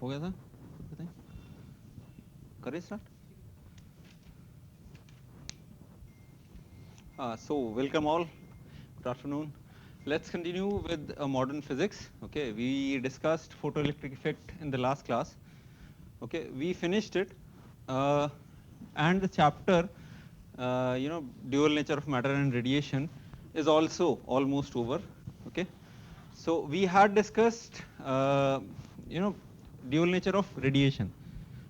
हो गया था बताएं करें start so welcome all, good afternoon. Let's continue with modern physics. Okay, we discussed photoelectric effect in the last class. Okay, we finished it, uh, and the chapter dual nature of matter and radiation is also almost over. Okay, so we had discussed dual nature of radiation.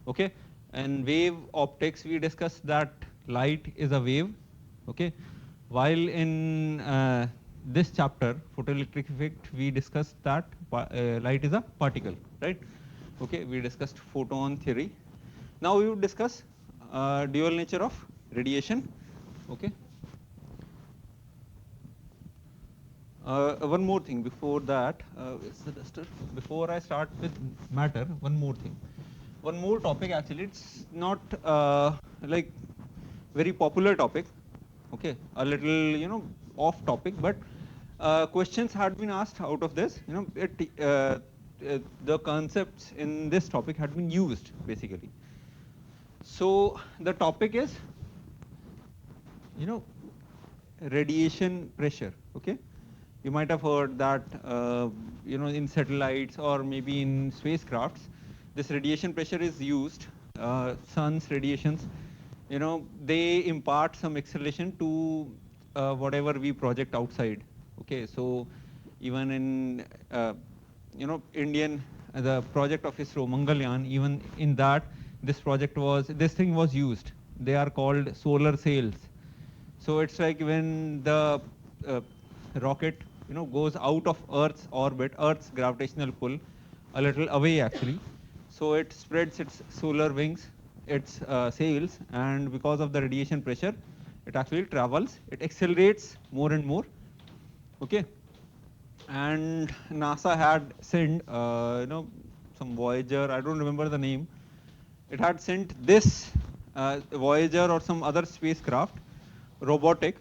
Okay, and wave optics we discussed that light is a wave. Okay, while in this chapter photoelectric effect we discussed that light is a particle, right? Okay, we discussed photon theory. Now we will discuss dual nature of radiation. Okay. One more thing before that, before I start with matter, one more thing. One more topic actually, it's not like very popular topic. Okay, a little, off topic, but questions had been asked out of this. The concepts in this topic had been used basically. So the topic is, you know, radiation pressure. Okay, you might have heard that in satellites or maybe in spacecrafts, this radiation pressure is used. Sun's radiations, they impart some acceleration to whatever we project outside. Okay, so even in Indian the project of ISRO Mangalyaan, even in that this thing was used. They are called solar sails. So it's like when the uh, rocket, goes out of Earth's orbit, Earth's gravitational pull, a little away actually. So it spreads its solar wings, its sails, and because of the radiation pressure, it actually travels. It accelerates more and more. Okay, and NASA had sent, some Voyager. I don't remember the name. It had sent this Voyager or some other spacecraft, robotic,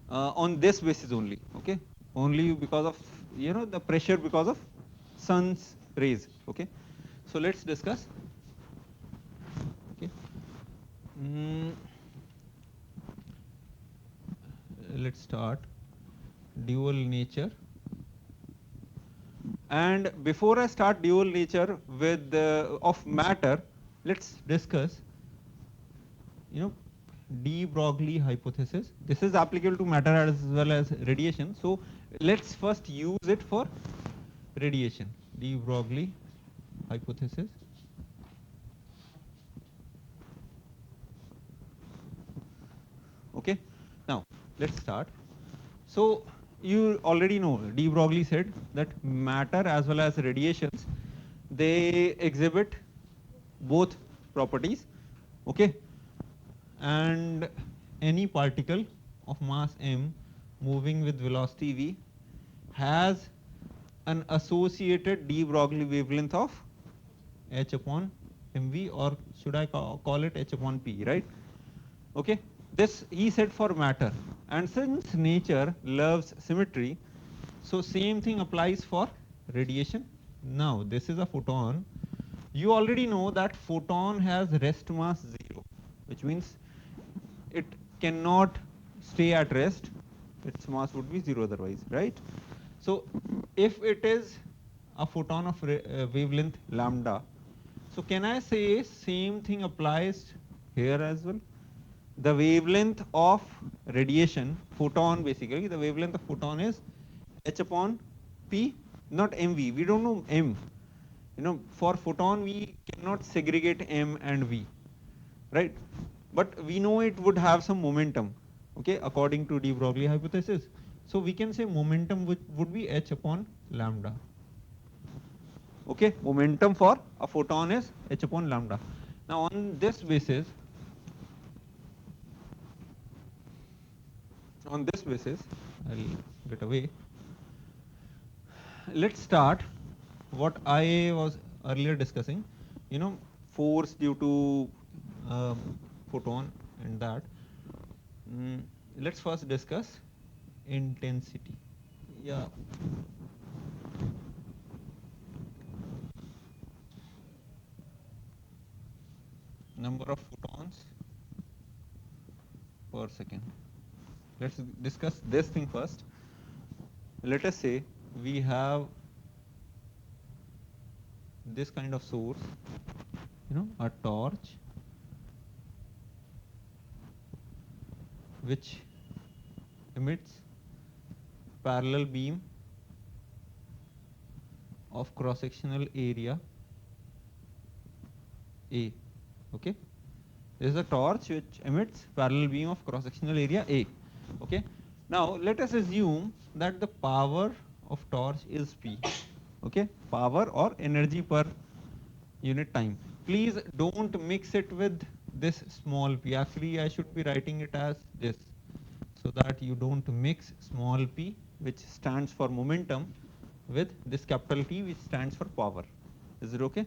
on this basis only. Okay, only because of the pressure because of sun's rays. Okay, so let's discuss. Okay, mm, let's start dual nature. And before I start dual nature with of matter, let's discuss, de Broglie hypothesis. This is applicable to matter as well as radiation. So let's first use it for radiation. De Broglie hypothesis. Okay. Now let's start. So you already know de Broglie said that matter as well as radiations, they exhibit both properties. Okay, and any particle of mass m moving with velocity v has an associated de Broglie wavelength of h upon mv, or should I call it h upon p, right? Okay, this he said for matter, and since nature loves symmetry, so same thing applies for radiation. Now this is a photon. You already know that photon has rest mass 0, which means it cannot stay at rest. Its mass would be 0 otherwise, right? So if it is a photon of wavelength lambda, so can I say same thing applies here as well? The wavelength of radiation, photon basically, the wavelength of photon is h upon p, not mv. We don't know m. For photon we cannot segregate m and v, right? But we know it would have some momentum, okay, according to de Broglie hypothesis. So we can say momentum would be h upon lambda. Okay, momentum for a photon is h upon lambda. Now on this basis, I'll get away. Let's start what I was earlier discussing, force due to photon and that. Let's first discuss intensity. Yeah. number of photons per second. Let's discuss this thing first. Let us say we have this kind of source, a torch which emits parallel beam of cross-sectional area A. Okay, this is a torch which emits parallel beam of cross-sectional area A. Okay, now let us assume that the power of torch is P. Okay, power or energy per unit time. Please don't mix it with this small p. Actually, I should be writing it as this, so that you don't mix small p, which stands for momentum, with this capital T, which stands for power. Is it okay?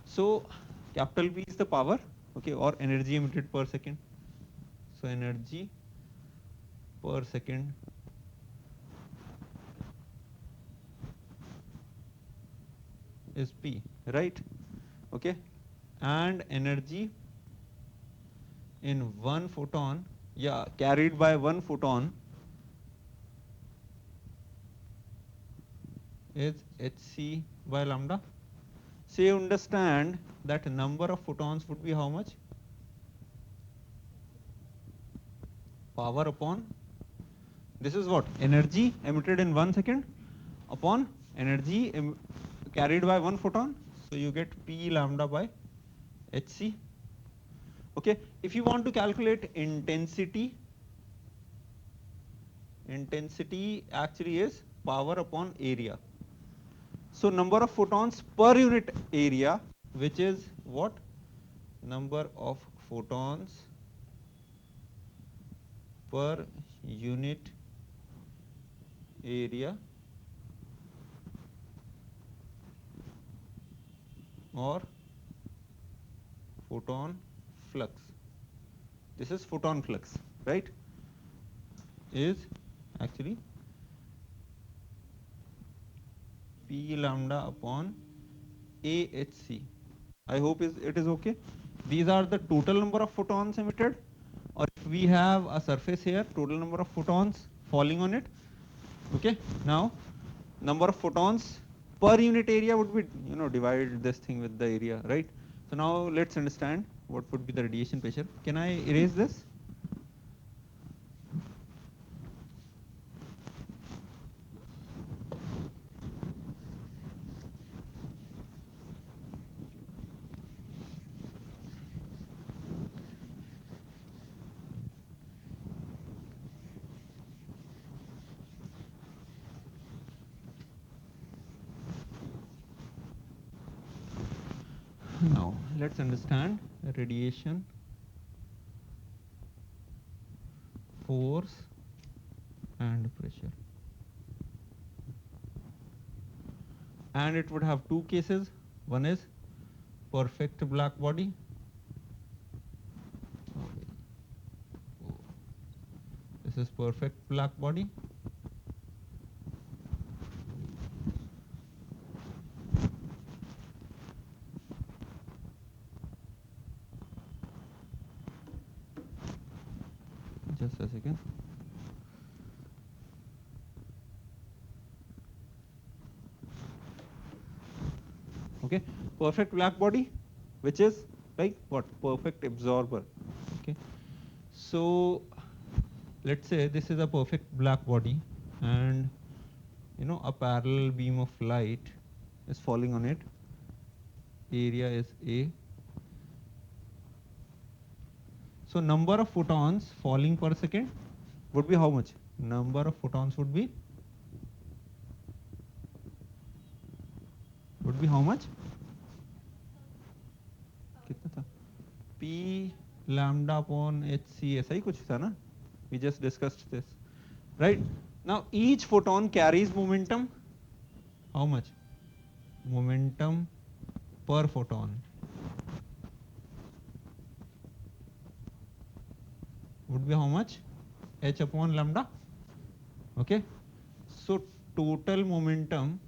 So capital P is the power, okay, or energy emitted per second. So energy per second is P, right? Okay, and energy in one photon, carried by one photon is hc by lambda. So you understand that number of photons would be how much? Power upon, this is what? Energy emitted in 1 second upon energy carried by one photon. So you get P lambda by hc. Okay, if you want to calculate intensity actually is power upon area. So number of photons per unit area, which is what? Number of photons per unit area or photon flux. This is photon flux, right? Is actually P lambda upon AHC. I hope it is okay. These are the total number of photons emitted, or if we have a surface here, total number of photons falling on it. Okay, now number of photons per unit area would be, divide this thing with the area, right? So now let's understand what would be the radiation pressure. Can I erase this? Now let's understand radiation force and pressure. And it would have two cases. One is perfect black body. This is perfect black body. Just a second. Okay, perfect black body, which is like what? Perfect absorber. Okay, so let's say this is a perfect black body, and a parallel beam of light is falling on it. Area is A. So number of photons falling per second would be how much? Number of photons would be how much? कितना था? P lambda upon hc, ऐसा ही कुछ था ना? We just discussed this, right? Now each photon carries momentum. How much? Momentum per photon would be how much? H upon lambda. Okay, so total momentum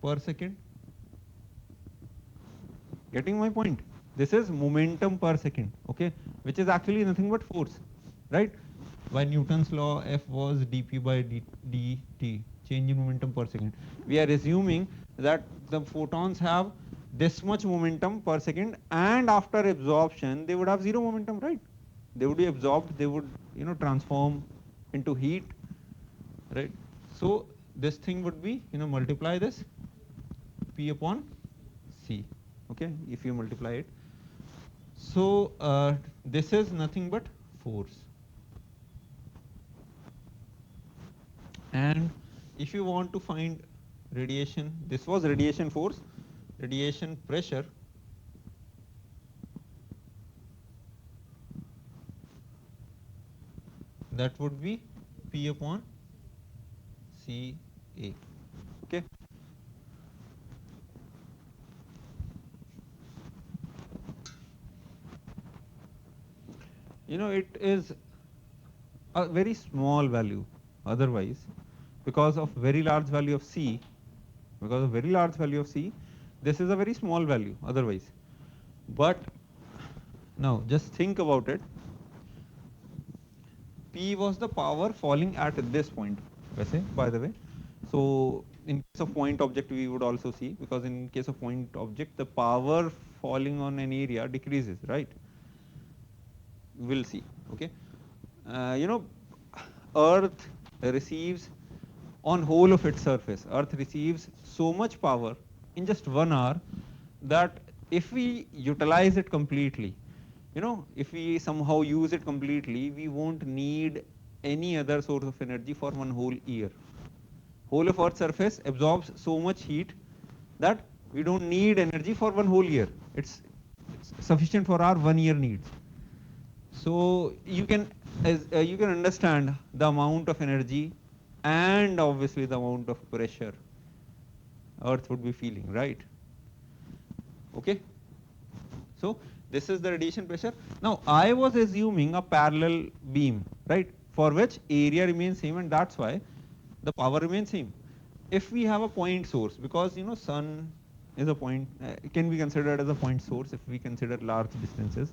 per second Getting my point? This is momentum per second, okay, which is actually nothing but force, right? By Newton's law, F was dp by dt, change in momentum per second. We are assuming that the photons have this much momentum per second, and after absorption, they would have zero momentum, right? They would be absorbed, they would, transform into heat, right? So this thing would be, multiply this P upon C, okay, if you multiply it. So this is nothing but force. And if you want to find radiation, this was radiation force, radiation pressure, that would be P upon CA, okay. It is a very small value otherwise, because of very large value of C, this is a very small value otherwise. But now just think about it. P was the power falling at this point, by the way. So in case of point object, we would also see, because in case of point object, the power falling on an area decreases, right? We'll see, okay. Earth receives, on whole of its surface, Earth receives so much power in just 1 hour that if we utilize it completely, if we somehow use it completely, we won't need any other source of energy for one whole year. Whole of Earth's surface absorbs so much heat that we don't need energy for one whole year. It's sufficient for our 1 year needs. So you can understand the amount of energy and obviously the amount of pressure Earth would be feeling, right? Okay. So this is the radiation pressure. Now I was assuming a parallel beam, right, for which area remains same, and that's why the power remains same. If we have a point source, because sun is a point, can be considered as a point source if we consider large distances.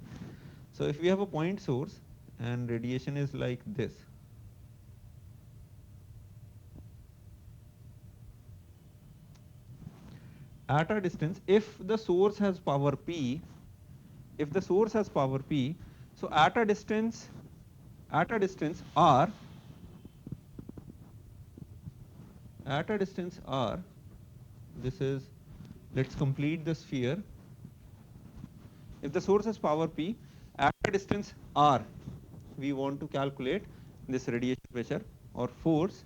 So if we have a point source and radiation is like this, at a distance, if the source has power P, so at a distance R, this is, let's complete the sphere. If the source has power P, at a distance R, we want to calculate this radiation pressure or force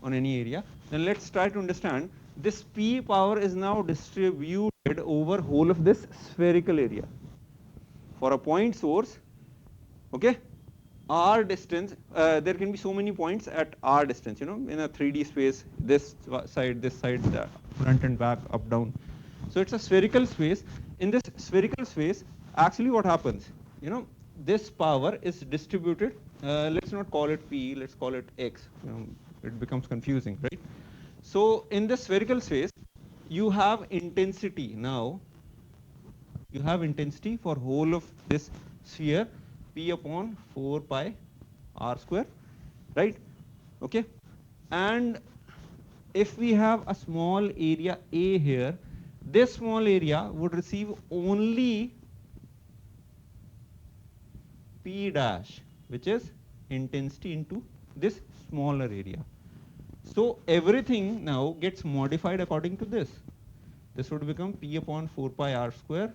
on any area. Then let's try to understand this P power is now distributed over whole of this spherical area. For a point source, okay, R distance, there can be so many points at R distance, in a 3D space, this side, front and back, up, down. So it's a spherical space. In this spherical space, actually what happens, this power is distributed, let's not call it P, let's call it X, it becomes confusing, right? So in the spherical space, you have intensity now, for whole of this sphere, P upon 4 pi R square, right? Okay. And if we have a small area A here, this small area would receive only P dash, which is intensity into this smaller area. So everything now gets modified according to this. This would become P upon 4 pi R square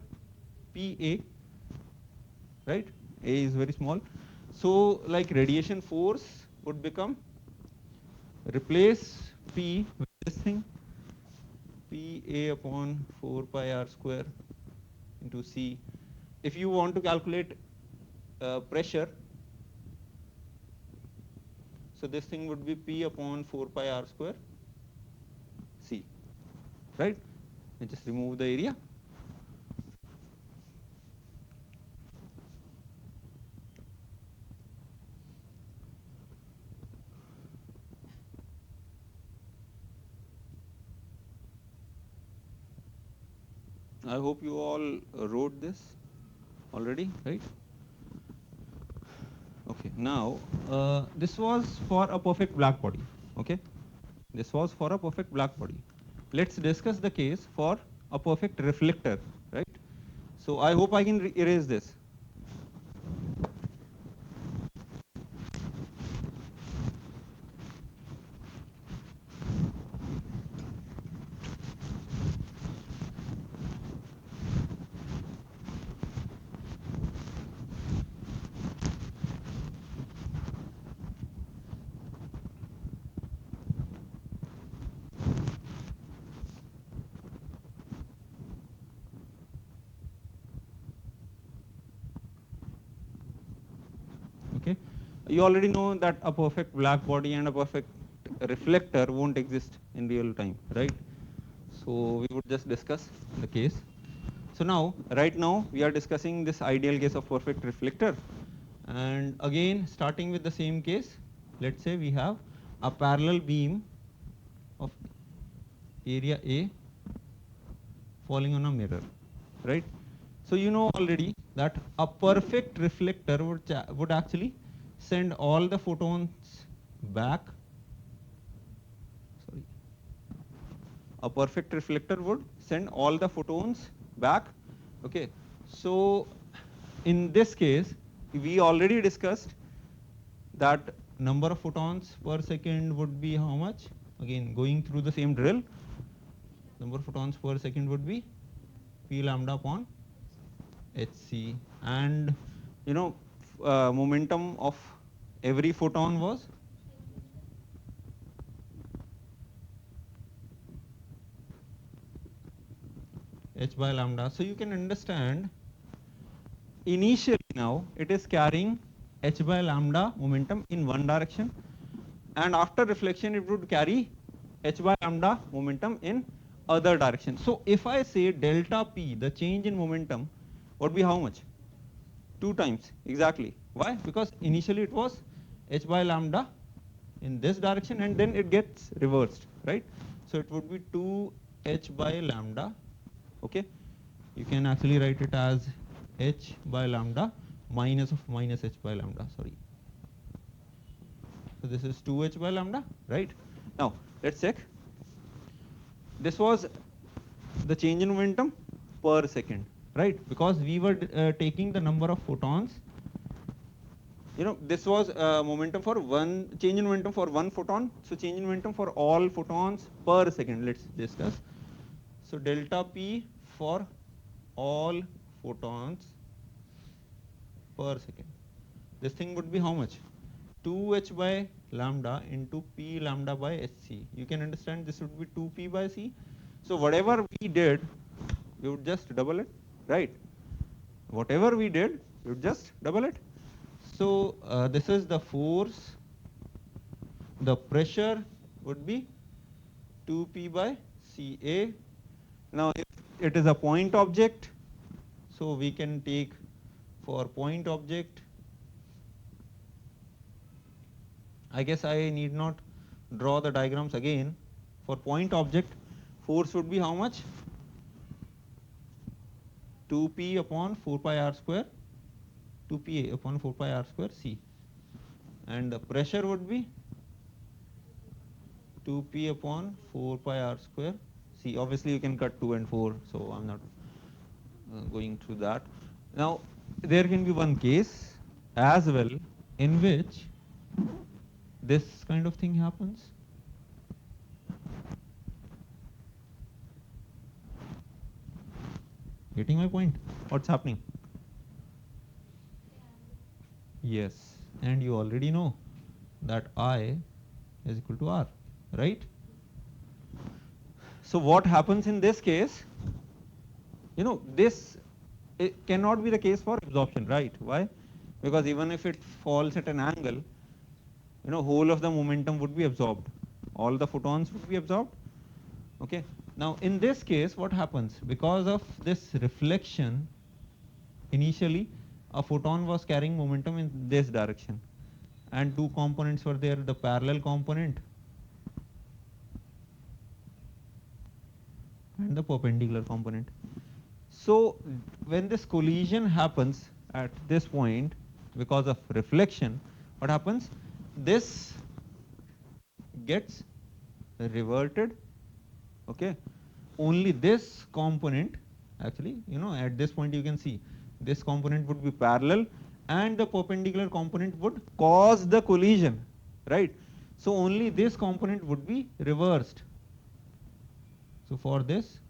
PA, right? A is very small. So like radiation force would become, replace P with this thing, PA upon 4 pi R square into C. If you want to calculate pressure, so this thing would be P upon 4 pi R square C, right? And just remove the area. I hope you all wrote this already, right? Okay, now this was for a perfect black body. Okay, this was for a perfect black body. Let's discuss the case for a perfect reflector, right? So I hope I can erase this. Okay, you already know that a perfect black body and a perfect reflector won't exist in real time, right? So we would just discuss the case. So now, right now, we are discussing this ideal case of perfect reflector. And again, starting with the same case, let's say we have a parallel beam of area A falling on a mirror, right? So you know already that a perfect reflector would actually send all the photons back. Sorry. A perfect reflector would send all the photons back. Okay. So in this case, we already discussed that number of photons per second would be how much? Again, going through the same drill, number of photons per second would be P lambda upon hc, and you know momentum of every photon was h by lambda. So you can understand initially now it is carrying h by lambda momentum in one direction, and after reflection it would carry h by lambda momentum in other direction. So if I say delta p, the change in momentum would be how much? 2 times exactly. Why? Because initially it was h by lambda in this direction and then it gets reversed, right? So it would be 2 h by lambda. Okay, you can actually write it as h by lambda minus of minus h by lambda, sorry. So this is 2h by lambda, right? Now let's check. This was the change in momentum per second, right? Because we were taking the number of photons. You know, this was momentum for one, change in momentum for one photon. So change in momentum for all photons per second. Let's discuss. So delta P for all photons per second. This thing would be how much? 2h by lambda into p lambda by hc. You can understand this would be 2p by c. So whatever we did, we would just double it, right? Whatever we did, we would just double it. So this is the force. The pressure would be 2p by ca. Now if it is a point object, so we can take for point object, I guess I need not draw the diagrams again. For point object, force would be how much? 2p upon 4 pi r square, 2pa upon 4 pi r square c. And the pressure would be 2p upon 4 pi r square c. Obviously you can cut 2 and 4, so I'm not going through that. Now there can be one case as well in which this kind of thing happens. Getting my point? What's happening? Yes, and you already know that I is equal to R, right? So what happens in this case? You know, this it cannot be the case for absorption, right? Why? Because even if it falls at an angle, you know, whole of the momentum would be absorbed. All the photons would be absorbed. Okay. Now in this case, what happens? Because of this reflection, initially a photon was carrying momentum in this direction, and two components were there, the parallel component and the perpendicular component. So when this collision happens at this point because of reflection, what happens? This gets reverted. Okay, only this component, actually, at this point you can see this component would be parallel and the perpendicular component would cause the collision, right? So only this component would be reversed. So for this,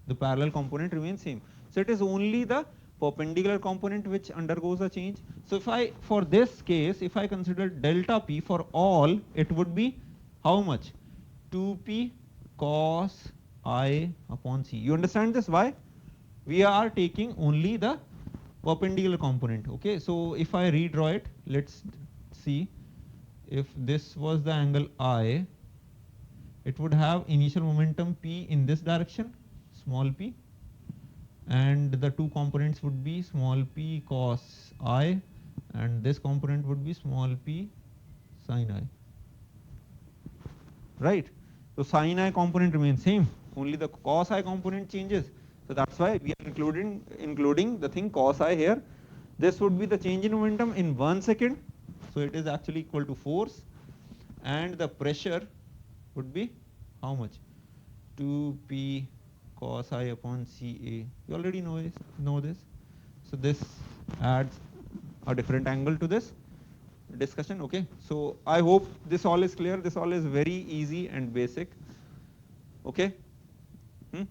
the parallel component remains same. So it is only the perpendicular component which undergoes a change. So if I, for this case, if I consider delta p for all, it would be how much? 2p cos I upon c. You understand this? Why? We are taking only the perpendicular component. Okay, so if I redraw it, let's see. If this was the angle I, it would have initial momentum p in this direction, small p, and the two components would be small p cos I, and this component would be small p sin I. Right? So sin I component remains same, only the cos I component changes. So that's why we are including the thing cos I here. This would be the change in momentum in 1 second. So it is actually equal to force, and the pressure would be how much? 2p cos I upon Ca. You already know this. So this adds a different angle to this discussion. Okay, so I hope this all is clear. This all is very easy and basic. Okay. Hmm?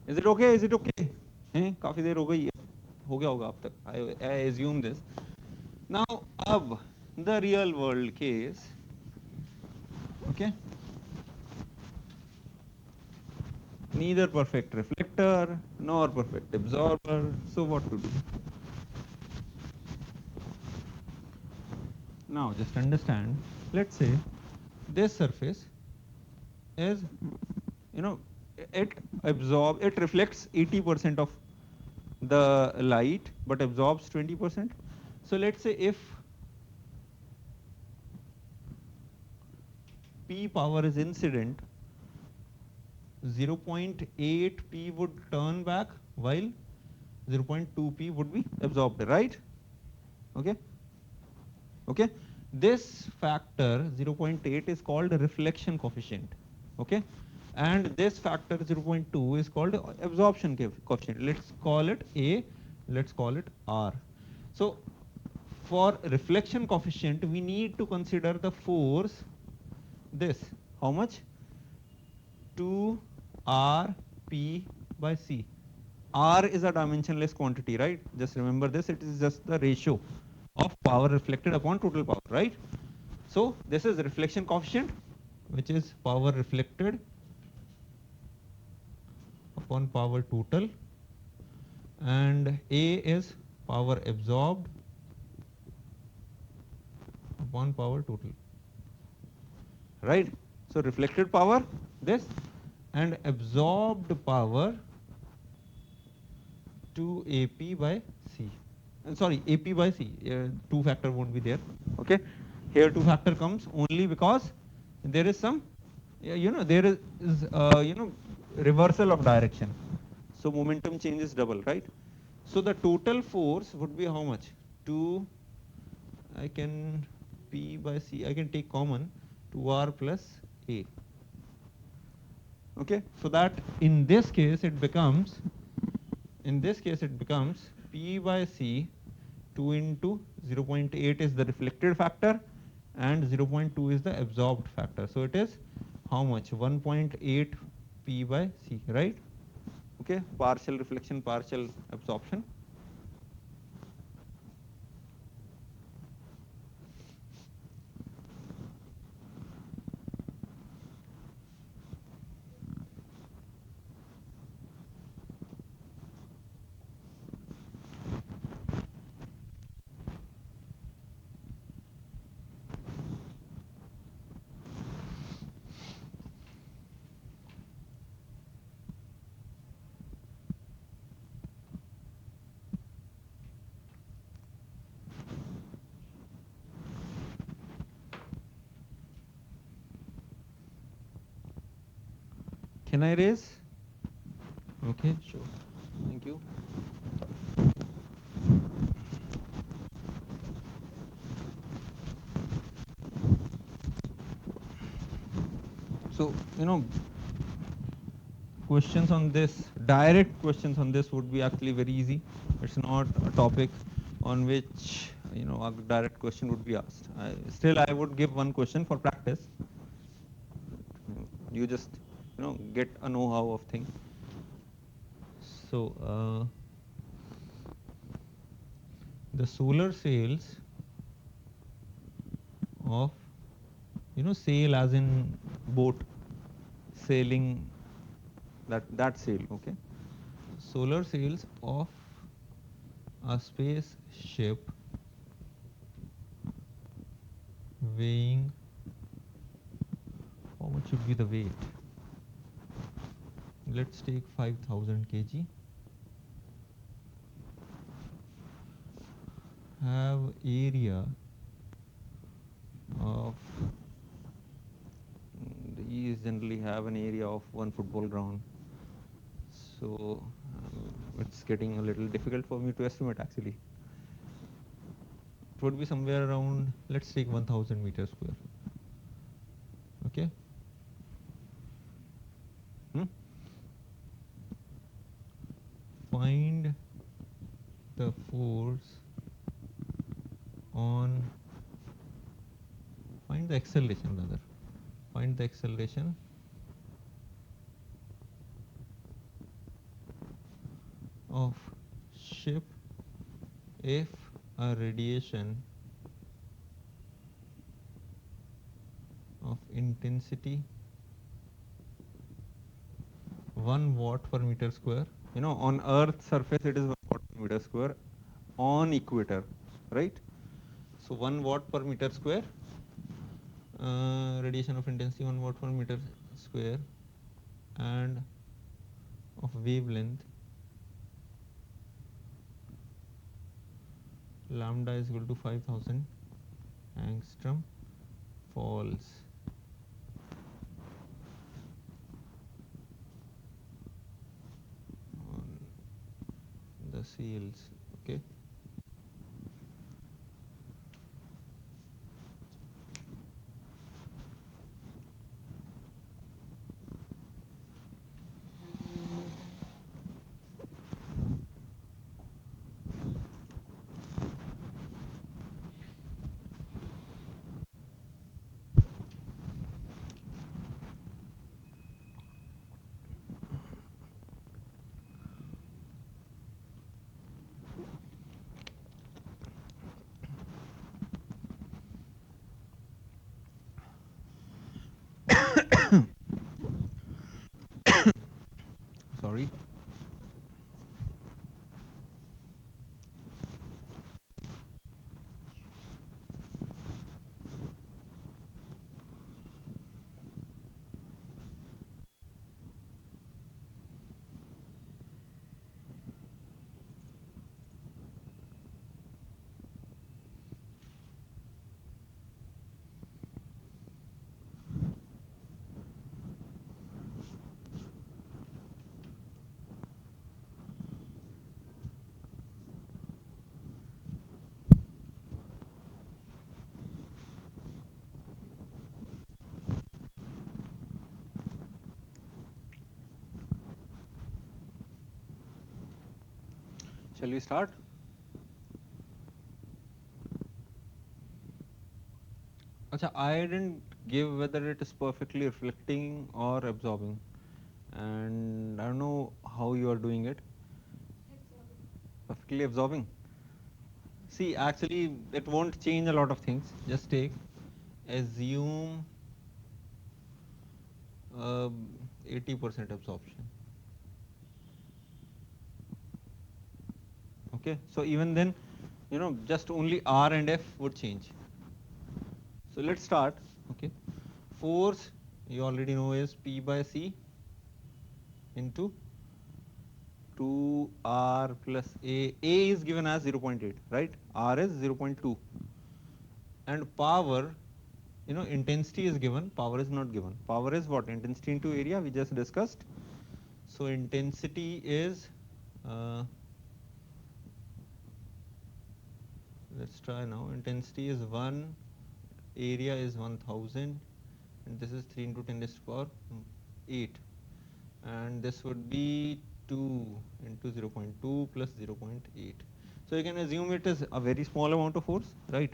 Is it okay? Is it okay? काफी देर हो गई है, हो गया होगा अब तक. I assume this. Now, अब the real world case. Okay. Neither perfect reflector nor perfect absorber. So what to do? Now just understand. Let's say this surface is, you know, it reflects 80% of the light but absorbs 20%. So let's say if p power is incident, 0.8 p would turn back while 0.2 p would be absorbed, right? Okay. Okay. This factor 0.8 is called reflection coefficient. Okay. And this factor 0.2 is called absorption coefficient. Let's call it A, let's call it R. So for reflection coefficient, we need to consider the force, this, how much? 2rp by c. R is a dimensionless quantity, right? Just remember this, it is just the ratio of power reflected upon total power, right? So this is reflection coefficient, which is power reflected upon power total, and A is power absorbed upon power total, right? So reflected power, this, and absorbed power 2AP by C. Sorry, AP by C. Two factor won't be there. Okay. Here two factor comes only because there is some, there is reversal of direction. So momentum changes double, right? So the total force would be how much? 2, I can P by C, I can take common 2R plus A. Okay, so that in this case it becomes, P by C, 2 into 0.8 is the reflected factor and 0.2 is the absorbed factor. So it is how much? 1.8 P by C, right? Okay, partial reflection, partial absorption. Can I raise? Okay, sure. Thank you. So, questions on this, direct questions on this would be actually very easy. It's not a topic on which, a direct question would be asked. Still, I would give one question for practice. You just, get a know-how of thing. So, the solar sails of, sail as in boat, sailing, that sail, okay? Solar sails of a spaceship weighing, how much should be the weight? Let's take 5000 kg. Have area of, these generally have an area of 1 football ground. So it's getting a little difficult for me to estimate actually. It would be somewhere around, let's take 1000 meters square. Okay. Find the force on, find the acceleration rather. Find the acceleration of ship if a radiation of intensity 1 watt per meter square. On Earth's surface it is 1 watt per meter square on equator, right? So 1 watt per meter square, radiation of intensity 1 watt per meter square, and of wavelength lambda is equal to 5000 angstrom falls on the sails, okay? Sorry. Shall we start? Acha, I didn't give whether it is perfectly reflecting or absorbing, and I don't know how you are doing it. Perfectly absorbing. See, actually, it won't change a lot of things. Just assume 80% absorption. Okay, so even then, just only R and F would change. So let's start. Okay, force you already know is P by C into 2R plus A. A is given as 0.8, right? R is 0.2. And power intensity is given, power is not given. Power is what? Intensity into area, we just discussed. So intensity is, let's try now. Intensity is 1, area is 1000, and this is 3 into 10 raised to the power 8. And this would be 2 into 0.2 plus 0.8. So you can assume it is a very small amount of force, right?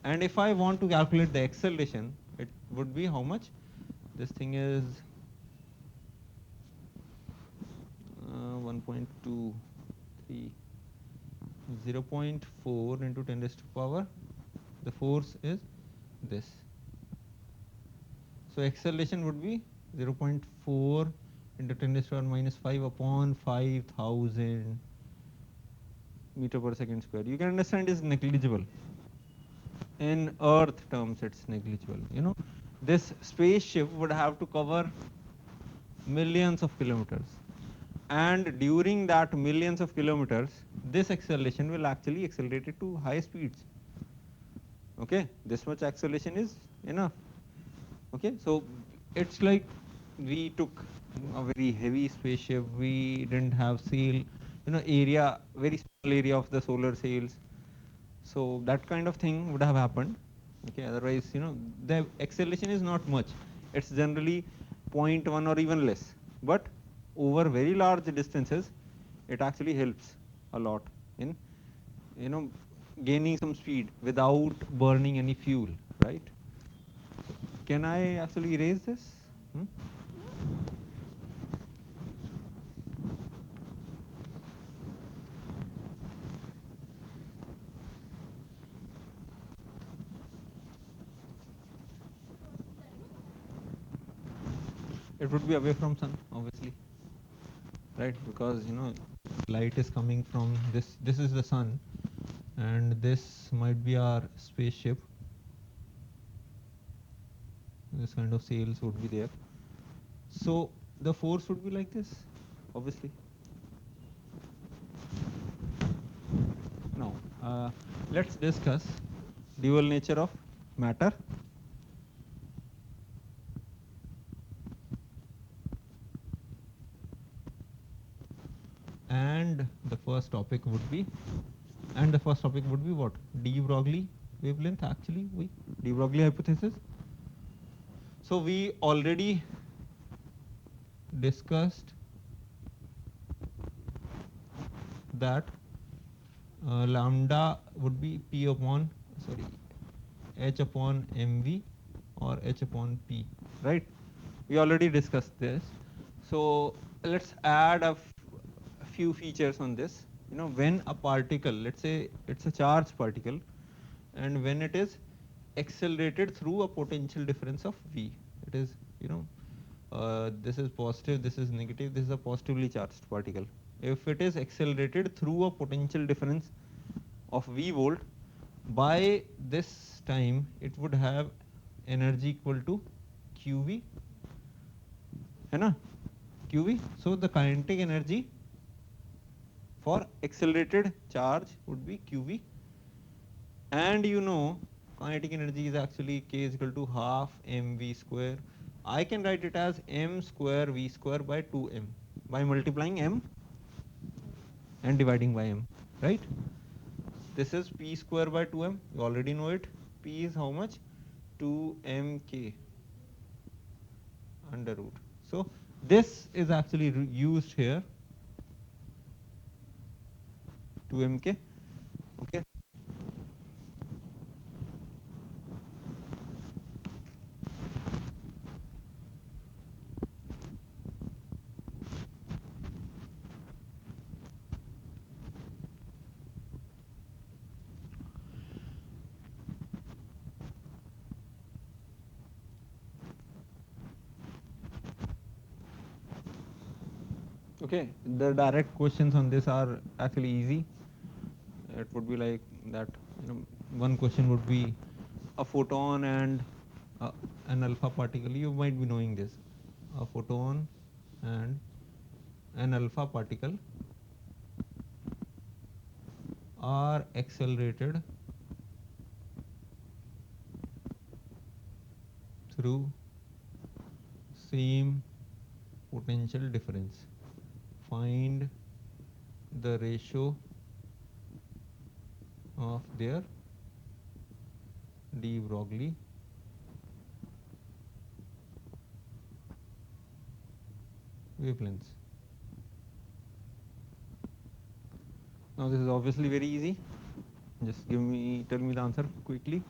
And if I want to calculate the acceleration, it would be how much? This thing is 1.23, 0.4 into 10 raised to the power. The force is this. So acceleration would be 0.4 into 10 raised to the power minus 5 upon 5000 meter per second square. You can understand is negligible. In Earth terms, it's negligible. This spaceship would have to cover millions of kilometers. And during that millions of kilometers, this acceleration will actually accelerate it to high speeds. Okay, this much acceleration is enough. Okay, so it's like we took a very heavy spaceship, we didn't have sail, area, very small area of the solar sails. So that kind of thing would have happened. Okay, otherwise, the acceleration is not much. It's generally 0.1 or even less. But over very large distances, it actually helps a lot in, gaining some speed without burning any fuel, right? Can I actually erase this? Hmm? It would be away from sun, obviously, right? Because light is coming from this. This is the sun, and this might be our spaceship. This kind of sails would be there. So the force would be like this, obviously. Now, let's discuss dual nature of matter. And the first topic would be, what? De Broglie wavelength, actually, de Broglie hypothesis. So we already discussed that lambda would be h upon mv or h upon p, right? We already discussed this. So let's add a few features on this. When a particle, let's say it's a charged particle, and when it is accelerated through a potential difference of v, it is, this is positive, this is negative, this is a positively charged particle. If it is accelerated through a potential difference of v volt, by this time it would have energy equal to qv, है ना? qv. So the kinetic energy for accelerated charge would be qv, and kinetic energy is actually k is equal to half mv square. I can write it as m square v square by 2m by multiplying m and dividing by m, right? This is p square by 2m, you already know it. P is how much? 2mk under root. So this is actually used here, 2mk. Okay. Okay, the direct questions on this are actually easy. It would be like that, one question would be a photon and an alpha particle. You might be knowing this. A photon and an alpha particle are accelerated through same potential difference. Find the ratio of their de Broglie wavelengths. Now this is obviously very easy. Just tell me the answer quickly.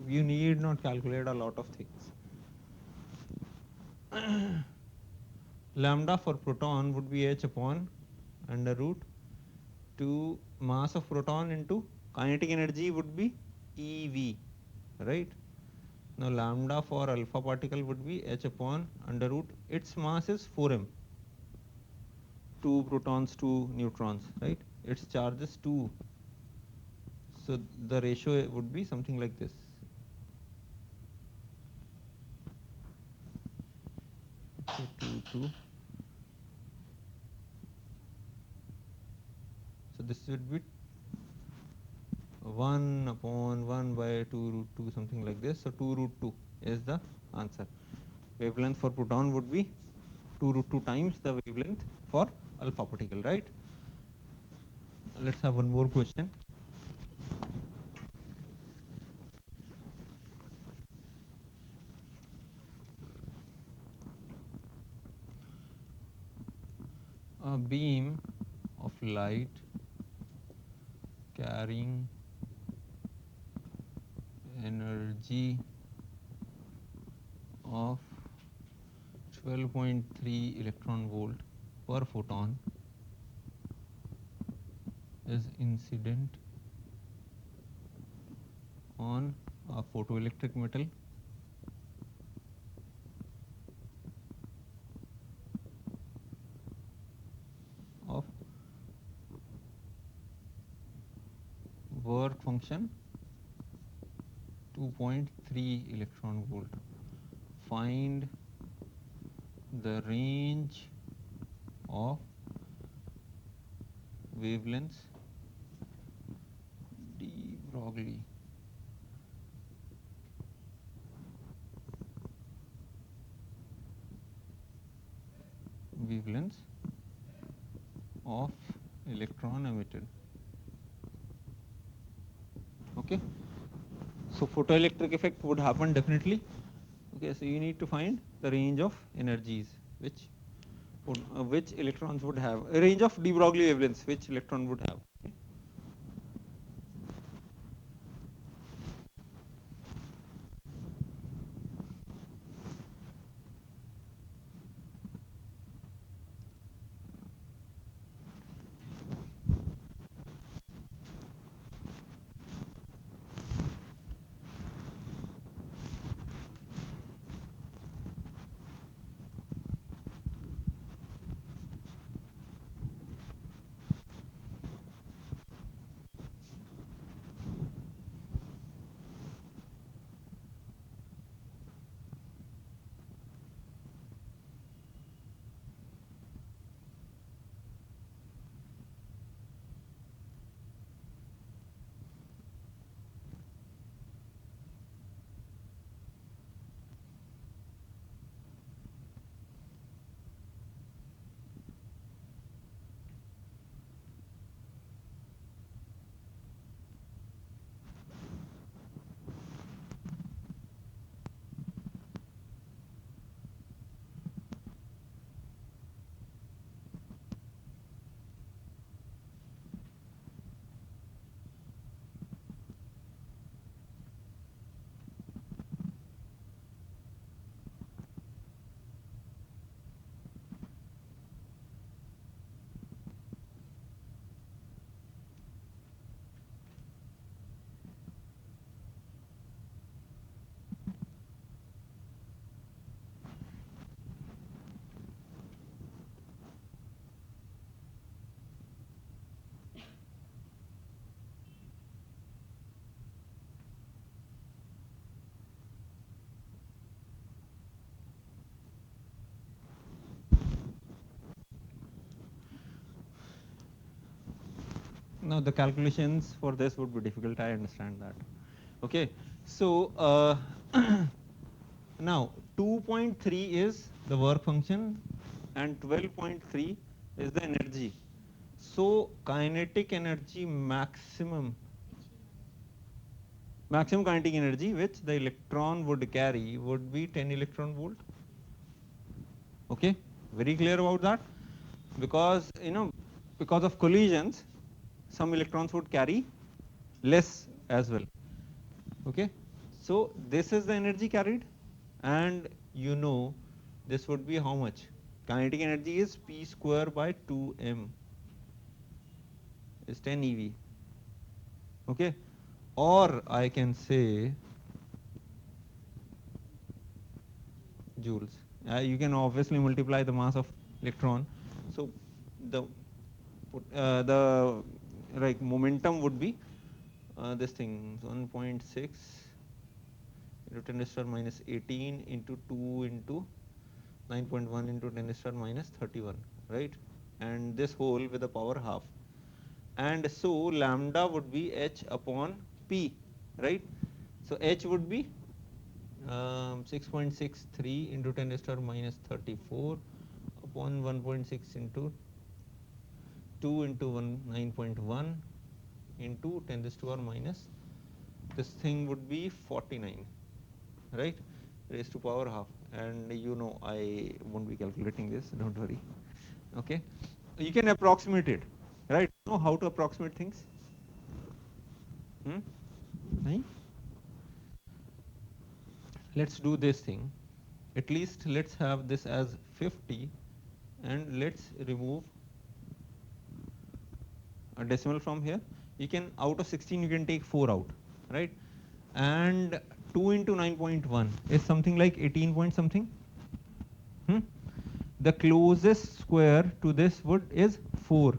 You need not calculate a lot of things. Lambda for proton would be h upon under root 2 mass of proton into kinetic energy would be EV, right? Now lambda for alpha particle would be h upon under root, its mass is 4m, 2 protons, 2 neutrons, right? Its charge is 2. So the ratio would be something like this. So 2, 2. So this would be 1 upon 1 by 2 root 2, something like this. So 2 root 2 is the answer. Wavelength for proton would be 2 root 2 times the wavelength for alpha particle, right? Let's have one more question. A beam of light carrying energy of 12.3 electron volt per photon is incident on a photoelectric metal of work function 2.3 electron volt. Find the range of wavelengths de Broglie. Wavelengths of electron emitted. Okay, so photoelectric effect would happen definitely. Okay, so you need to find the range of energies which electrons would have, a range of de Broglie wavelengths which electron would have. Okay. Now the calculations for this would be difficult, I understand that. Okay, so now 2.3 is the work function and 12.3 is the energy. So kinetic energy maximum kinetic energy which the electron would carry would be 10 electron volt. Okay, very clear about that, because because of collisions some electrons would carry less as well. Okay, so this is the energy carried, and this would be how much? Kinetic energy is p square by 2m is 10 eV. Okay, or I can say joules. You can obviously multiply the mass of electron. So the the like momentum would be this thing 1.6 into 10 to the power minus 18 into 2 into 9.1 into 10 to the power minus 31, right? And this whole with the power half. And so lambda would be h upon p, right? So h would be 6.63 into 10 to the power minus 34 upon 1.6 into 2 into 9.1 into 10 to the power minus, this thing would be 49, right? Raised to power half. And I won't be calculating this, don't worry. Okay, you can approximate it, right? Know how to approximate things? Right? Let's do this thing. At least let's have this as 50 and let's remove a decimal from here. You can, out of 16 you can take 4 out, right? And 2 into 9.1 is something like 18 point something. The closest square to this is 4,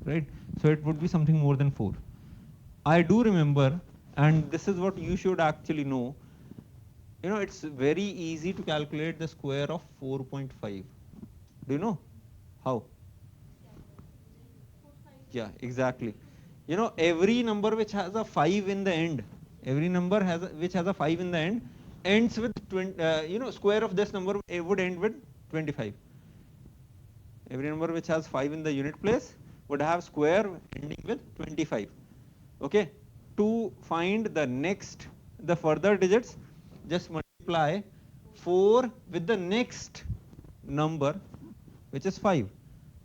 right? So it would be something more than 4. I do remember, and this is what you should actually know. It's very easy to calculate the square of 4.5. Do you know how? Yeah, exactly. Every number which has a 5 in the end, every number which has a 5 in the end ends with 20, square of this number would end with 25. Every number which has 5 in the unit place would have square ending with 25. Okay, to find the further digits, just multiply 4 with the next number which is 5,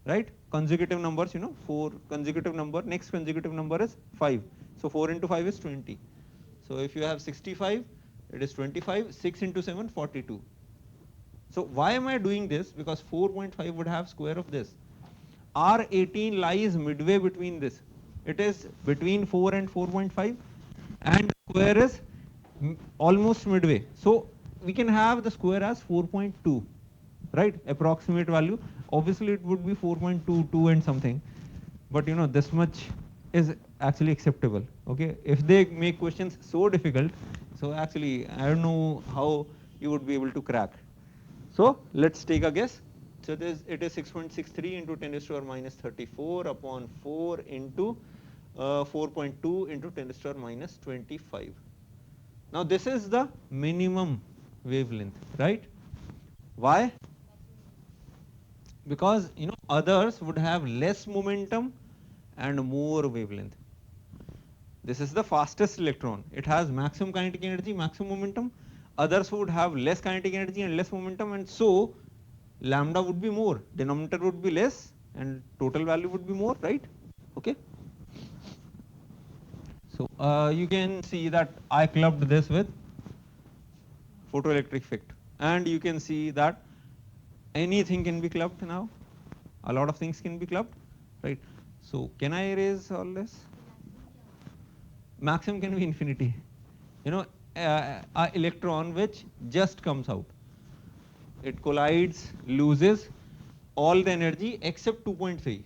right? Consecutive numbers, 4 consecutive number, next consecutive number is 5. So 4 into 5 is 20. So if you have 65, it is 25, 6 into 7, 42. So why am I doing this? Because 4.5 would have square of this. R18 lies midway between this. It is between 4 and 4.5, and square is almost midway. So we can have the square as 4.2, right? Approximate value. Obviously it would be 4.22 and something, but this much is actually acceptable. Okay, if they make questions so difficult, so actually I don't know how you would be able to crack. So let's take a guess. So it is 6.63 into 10 to the power minus 34 upon 4 into 4.2 into 10 to the power minus 25. Now this is the minimum wavelength, right? Why? Because others would have less momentum and more wavelength. This is the fastest electron. It has maximum kinetic energy, maximum momentum. Others would have less kinetic energy and less momentum, and so lambda would be more, denominator would be less, and total value would be more, right? Okay. So you can see that I clubbed this with photoelectric effect, and you can see that anything can be clubbed now. A lot of things can be clubbed, right? So can I erase all this? Maximum can be infinity. An electron which just comes out. It collides, loses all the energy except 2.3.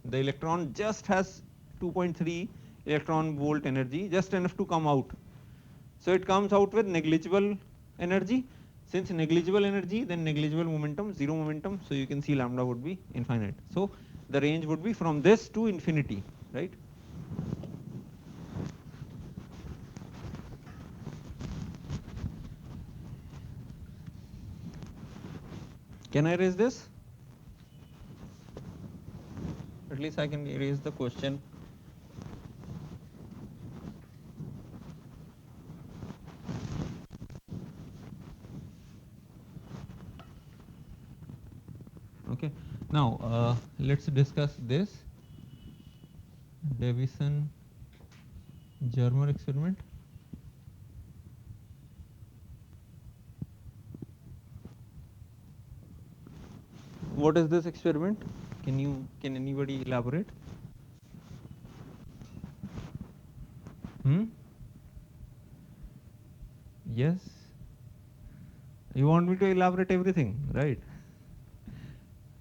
The electron just has 2.3 electron volt energy, just enough to come out. So it comes out with negligible energy. Since negligible energy, then negligible momentum, zero momentum. So you can see lambda would be infinite. So the range would be from this to infinity. right? Can I raise this? At least I can raise the question. Okay. Now let's discuss this Davisson-Germer experiment. What is this experiment? Can anybody elaborate? Yes. You want me to elaborate everything, right?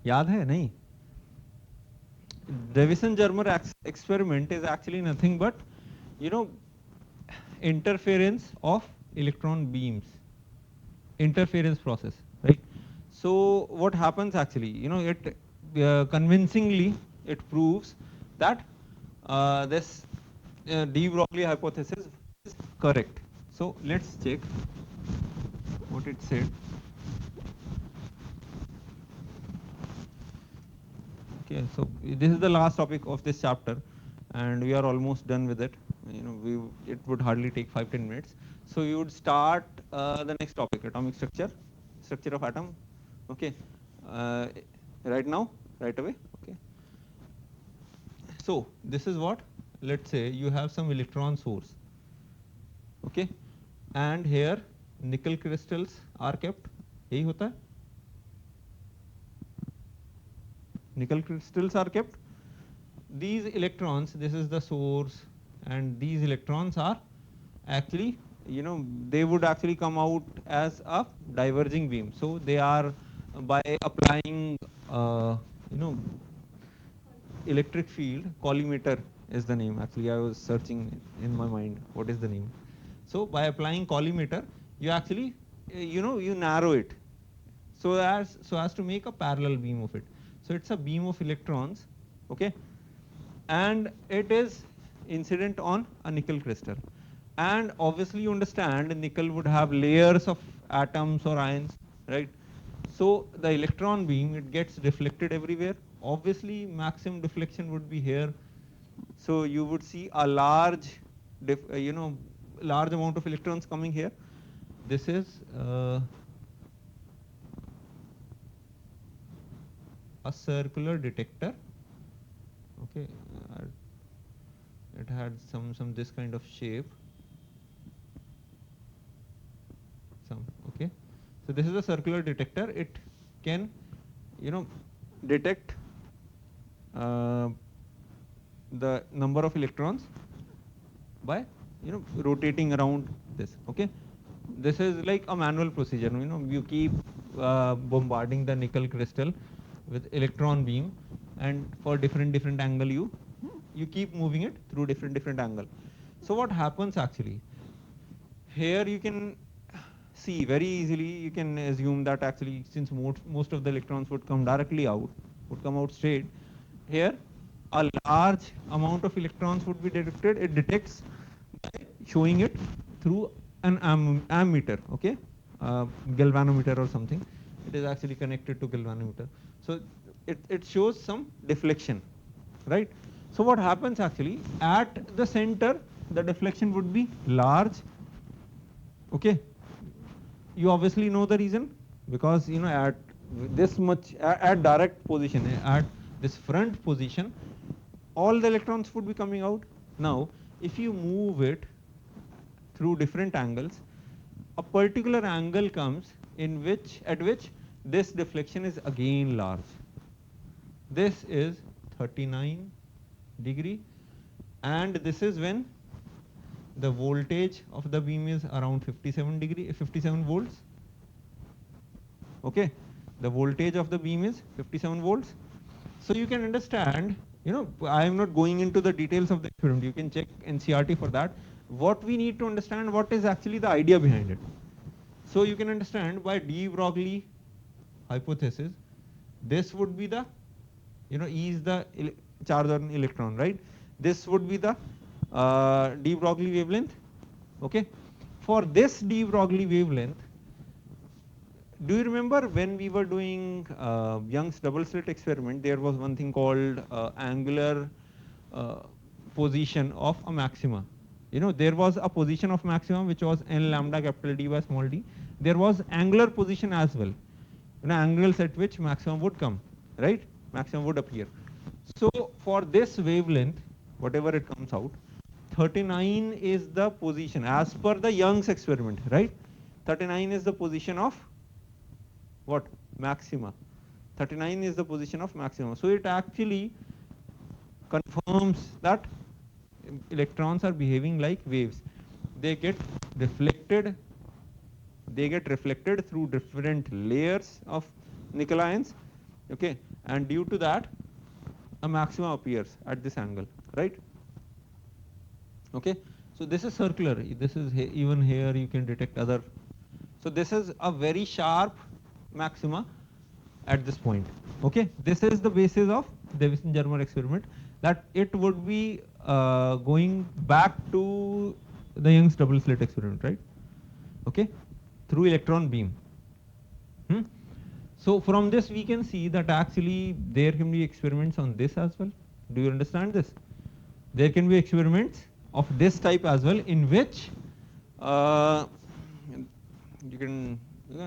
याद है नहीं? Davisson-Germer experiment is actually nothing but, you know, interference of electron beams, interference process, right? So what happens actually, it convincingly it proves that this de Broglie hypothesis is correct. So let's check what it said. Okay, so this is the last topic of this chapter, and we are almost done with it. It would hardly take 5-10 minutes. So you would start the next topic, atomic structure of atom. Okay, uh, right now, right away. Okay. So this is what, let's say you have some electron source. Okay, and here nickel crystals are kept. यही होता है. Nickel crystals are kept. These electrons, this is the source, and these electrons are actually, they would actually come out as a diverging beam. So they are by applying, electric field, collimator is the name. Actually, I was searching in my mind what is the name. So by applying collimator, you actually, you narrow it so as to make a parallel beam of it. So it's a beam of electrons, okay, and it is incident on a nickel crystal. And obviously you understand nickel would have layers of atoms or ions, right? So the electron beam, it gets deflected everywhere. Obviously maximum deflection would be here. So you would see a large amount of electrons coming here. This is a circular detector. Okay, it had some this kind of shape. Okay. So this is a circular detector. It can, detect the number of electrons by, rotating around this. Okay. This is like a manual procedure. You keep bombarding the nickel crystal with electron beam, and for different angle you keep moving it through different angle. So what happens actually? Here you can see very easily, you can assume that actually since most of the electrons would come directly out, would come out straight, here a large amount of electrons would be detected. It detects by showing it through an ammeter, okay, galvanometer or something. It is actually connected to galvanometer. So it shows some deflection, right? So what happens actually, at the center the deflection would be large. Okay, you obviously know the reason, because at this much, at direct position, at this front position, all the electrons would be coming out. Now if you move it through different angles, a particular angle comes at which this deflection is again large. This is 39 degree, and this is when the voltage of the beam is around 57 volts. Okay, the voltage of the beam is 57 volts. So you can understand, I am not going into the details of the experiment. You can check NCRT for that. What we need to understand, what is actually the idea behind it. So you can understand by de Broglie hypothesis, this would be the, E is the charge on electron, right? This would be the de Broglie wavelength. Okay. For this de Broglie wavelength, do you remember when we were doing Young's double slit experiment, there was one thing called angular uh, position of a maxima. You know, there was a position of maximum which was n lambda capital D by small d. There was angular position as well. You know, angles at which maximum would come, right? Maximum would appear. So for this wavelength, whatever it comes out, 39 is the position as per the Young's experiment, right? 39 is the position of what? Maxima. 39 is the position of maximum. So it actually confirms that electrons are behaving like waves. They get reflected. They get reflected through different layers of nickel ions. Okay, and due to that, a maxima appears at this angle, right? Okay, so this is circular. This is even here you can detect other. So this is a very sharp maxima at this point. Okay, this is the basis of Davisson-Germer experiment, that it would be going back to the Young's double slit experiment, right? Okay, through electron beam. So from this we can see that actually there can be experiments on this as well. Do you understand this? There can be experiments of this type as well, in which you can,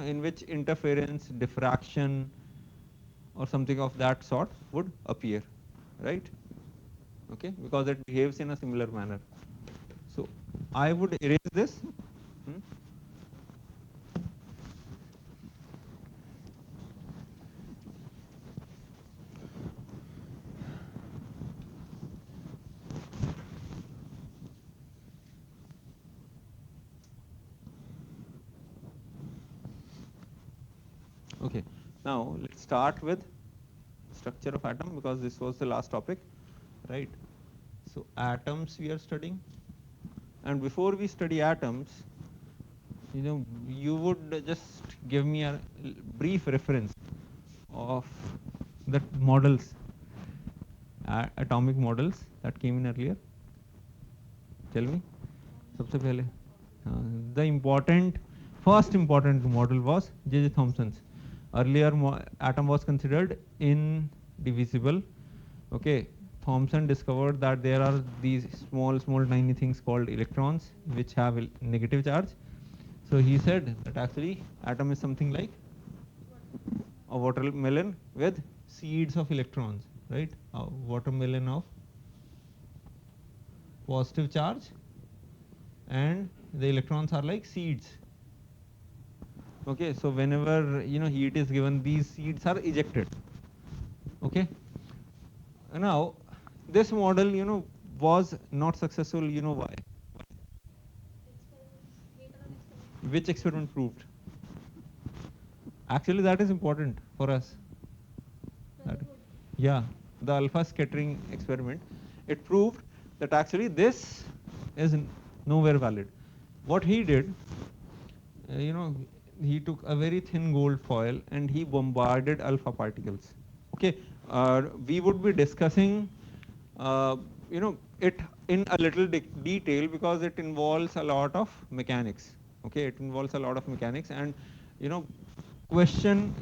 in which interference, diffraction, or something of that sort would appear, right? Okay, because it behaves in a similar manner. So I would erase this. Okay, now let's start with structure of atom, because this was the last topic, right? So atoms we are studying, and before we study atoms, you would just give me a brief reference of the models, atomic models that came in earlier. Tell me. सबसे पहले the first important model was J.J. Thomson's. Earlier atom was considered indivisible. Okay, Thomson discovered that there are these small tiny things called electrons which have negative charge. So he said that actually atom is something like a watermelon with seeds of electrons, right? A watermelon of positive charge, and the electrons are like seeds. Okay, so whenever heat is given, these seeds are ejected. Okay, now this model was not successful. Why? Which experiment proved? Actually, that is important for us. Yeah, the alpha scattering experiment. It proved that actually this is nowhere valid. What he did, he took a very thin gold foil and he bombarded alpha particles. Okay, we would be discussing, it in a little detail, because it involves a lot of mechanics. Okay, it involves a lot of mechanics, and question,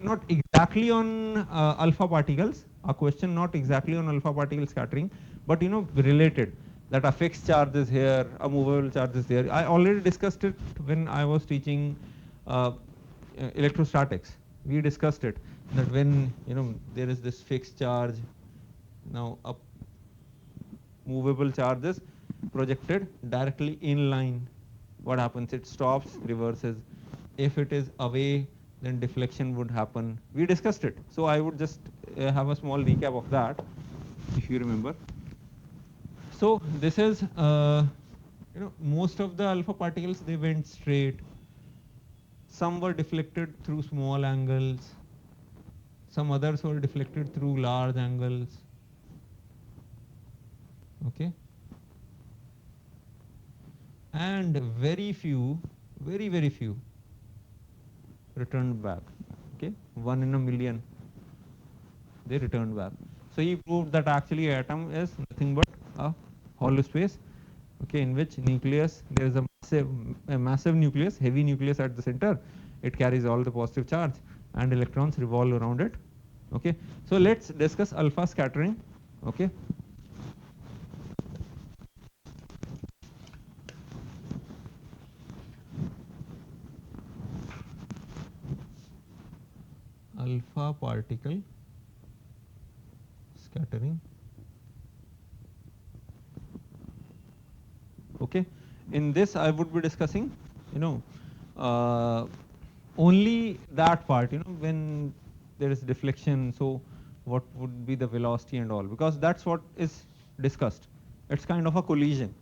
not exactly on alpha particles, a question not exactly on alpha particle scattering, but related, that a fixed charge is here, a movable charge is there. I already discussed it when I was teaching electrostatics. We discussed it, that when there is this fixed charge, now a movable charge is projected directly in line. What happens? It stops, reverses. If it is away, then deflection would happen. We discussed it. So I would just have a small recap of that, if you remember. So this is, most of the alpha particles, they went straight. Some were deflected through small angles. Some others were deflected through large angles. Okay. And very few, very few returned back. Okay, 1 in a million, they returned back. So he proved that actually atom is nothing but a hollow space, okay, in which nucleus, there is a massive nucleus, heavy nucleus at the center. It carries all the positive charge and electrons revolve around it. Okay, so let's discuss alpha scattering. Okay, alpha particle scattering. Okay, in this I would be discussing, you know, uh, only that part, you know, when there is deflection, so what would be the velocity and all, because that's what is discussed. It's kind of a collision.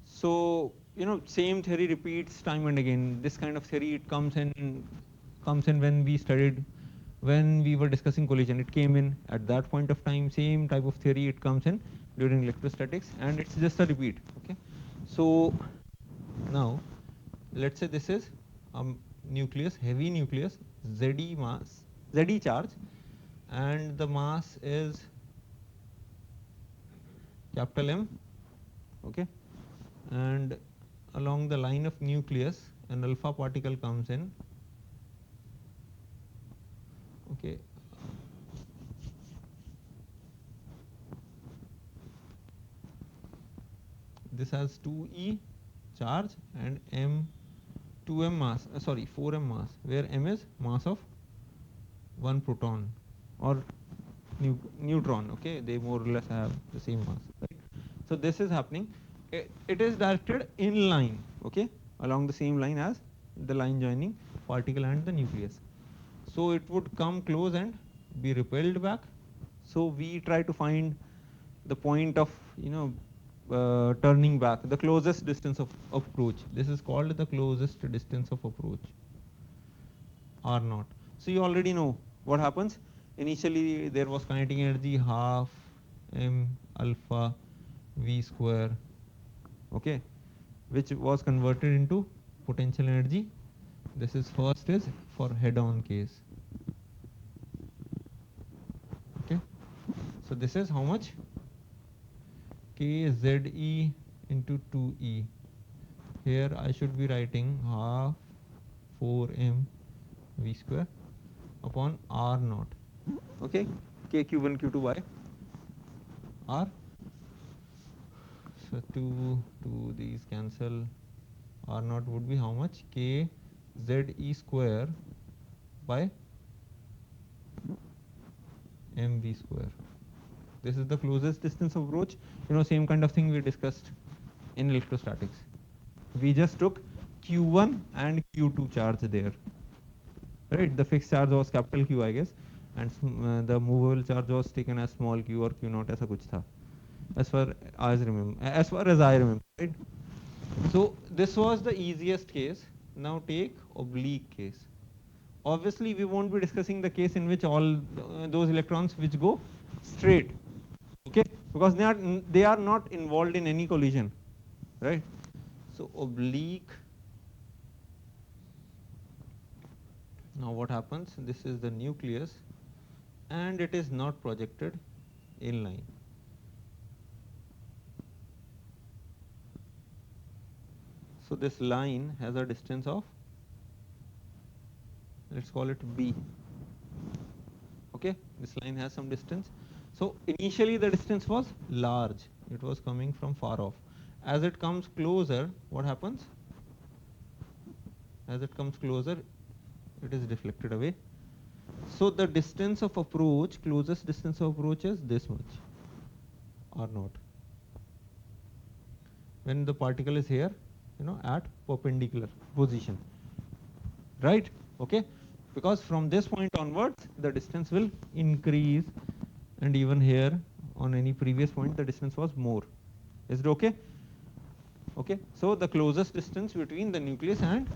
So, you know, same theory repeats time and again. This kind of theory, it comes in when we studied, when we were discussing collision. It came in at that point of time. Same type of theory, it comes in during electrostatics, and it's just a repeat. Okay. So now, let's say this is a nucleus, heavy nucleus, Ze mass, Ze charge, and the mass is capital M. Okay, and along the line of nucleus, an alpha particle comes in. Okay, this has 2e charge and m 2m mass, 4m mass, where m is mass of one proton or neutron. Okay, they more or less have the same mass, right? So this is happening. It is directed in line, okay, along the same line as the line joining particle and the nucleus. So it would come close and be repelled back. So we try to find the point of, you know, turning back, the closest distance of approach. This is called the closest distance of approach, R naught. So you already know what happens. Initially there was kinetic energy half m alpha v square, okay, which was converted into potential energy. This is first is for head-on case. Okay, so this is how much? KZE into 2E. Here I should be writing half 4m v square upon R naught. Okay, K Q1 Q2 by R. So 2 these cancel. R naught would be how much? K ZE square by mv square. This is the closest distance of approach. You know, same kind of thing we discussed in electrostatics. We just took Q1 and Q2 charge there, right? The fixed charge was capital Q, I guess, and the movable charge was taken as small q or q naught, ऐसा कुछ था, as far as I remember, right? So this was the easiest case. Now take oblique case. Obviously, we won't be discussing the case in which all those electrons which go straight, okay, because they are not involved in any collision, right? So oblique. Now what happens? This is the nucleus, and it is not projected in line. So this line has a distance of, let's call it B. Okay, this line has some distance. So initially the distance was large. It was coming from far off. As it comes closer, what happens? As it comes closer, it is deflected away. So the distance of approach, closest distance of approach is this much, R naught. When the particle is here, you know, at perpendicular position, right? Okay, because from this point onwards, the distance will increase, and even here on any previous point, the distance was more. Is it okay? Okay, so the closest distance between the nucleus and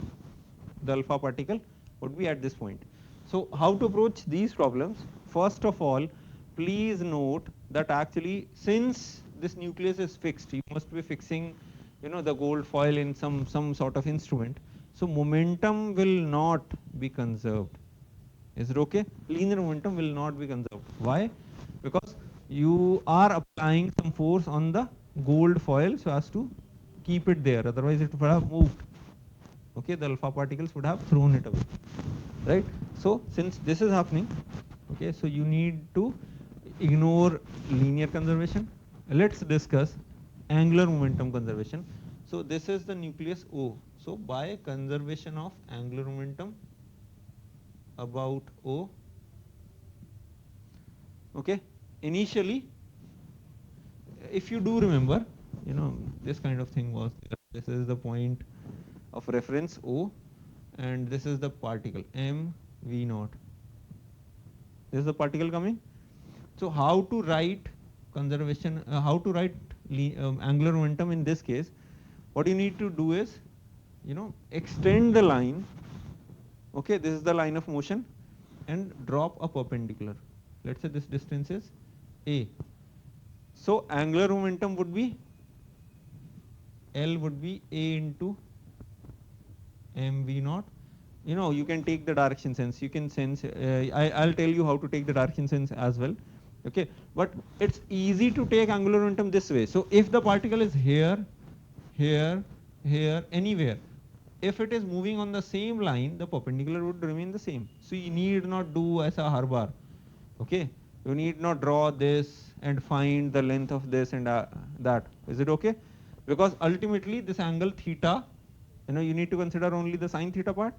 the alpha particle would be at this point. So how to approach these problems? First of all, please note that actually, since this nucleus is fixed, you must be fixing, you know, the gold foil in some sort of instrument. So momentum will not be conserved. Is it okay? Linear momentum will not be conserved. Why? Because you are applying some force on the gold foil so as to keep it there, otherwise it would have moved. Okay, the alpha particles would have thrown it away, right? So since this is happening, okay, so you need to ignore linear conservation. Let's discuss angular momentum conservation. So this is the nucleus O. So by conservation of angular momentum about O, okay, initially, if you do remember, this kind of thing was there. This is the point of reference O, and this is the particle m v naught. This is the particle coming. So how to write conservation, how to write angular momentum in this case? What you need to do is, extend the line. Okay, this is the line of motion, and drop a perpendicular. Let's say this distance is a. So angular momentum would be L would be a into mv naught. You can take the direction sense. You can sense. I'll tell you how to take the direction sense as well. Okay, but it's easy to take angular momentum this way. So if the particle is here, here, here, anywhere, if it is moving on the same line, the perpendicular would remain the same. So you need not do as a har bar. Okay, you need not draw this and find the length of this and that. Is it okay? Because ultimately this angle theta, you need to consider only the sine theta part.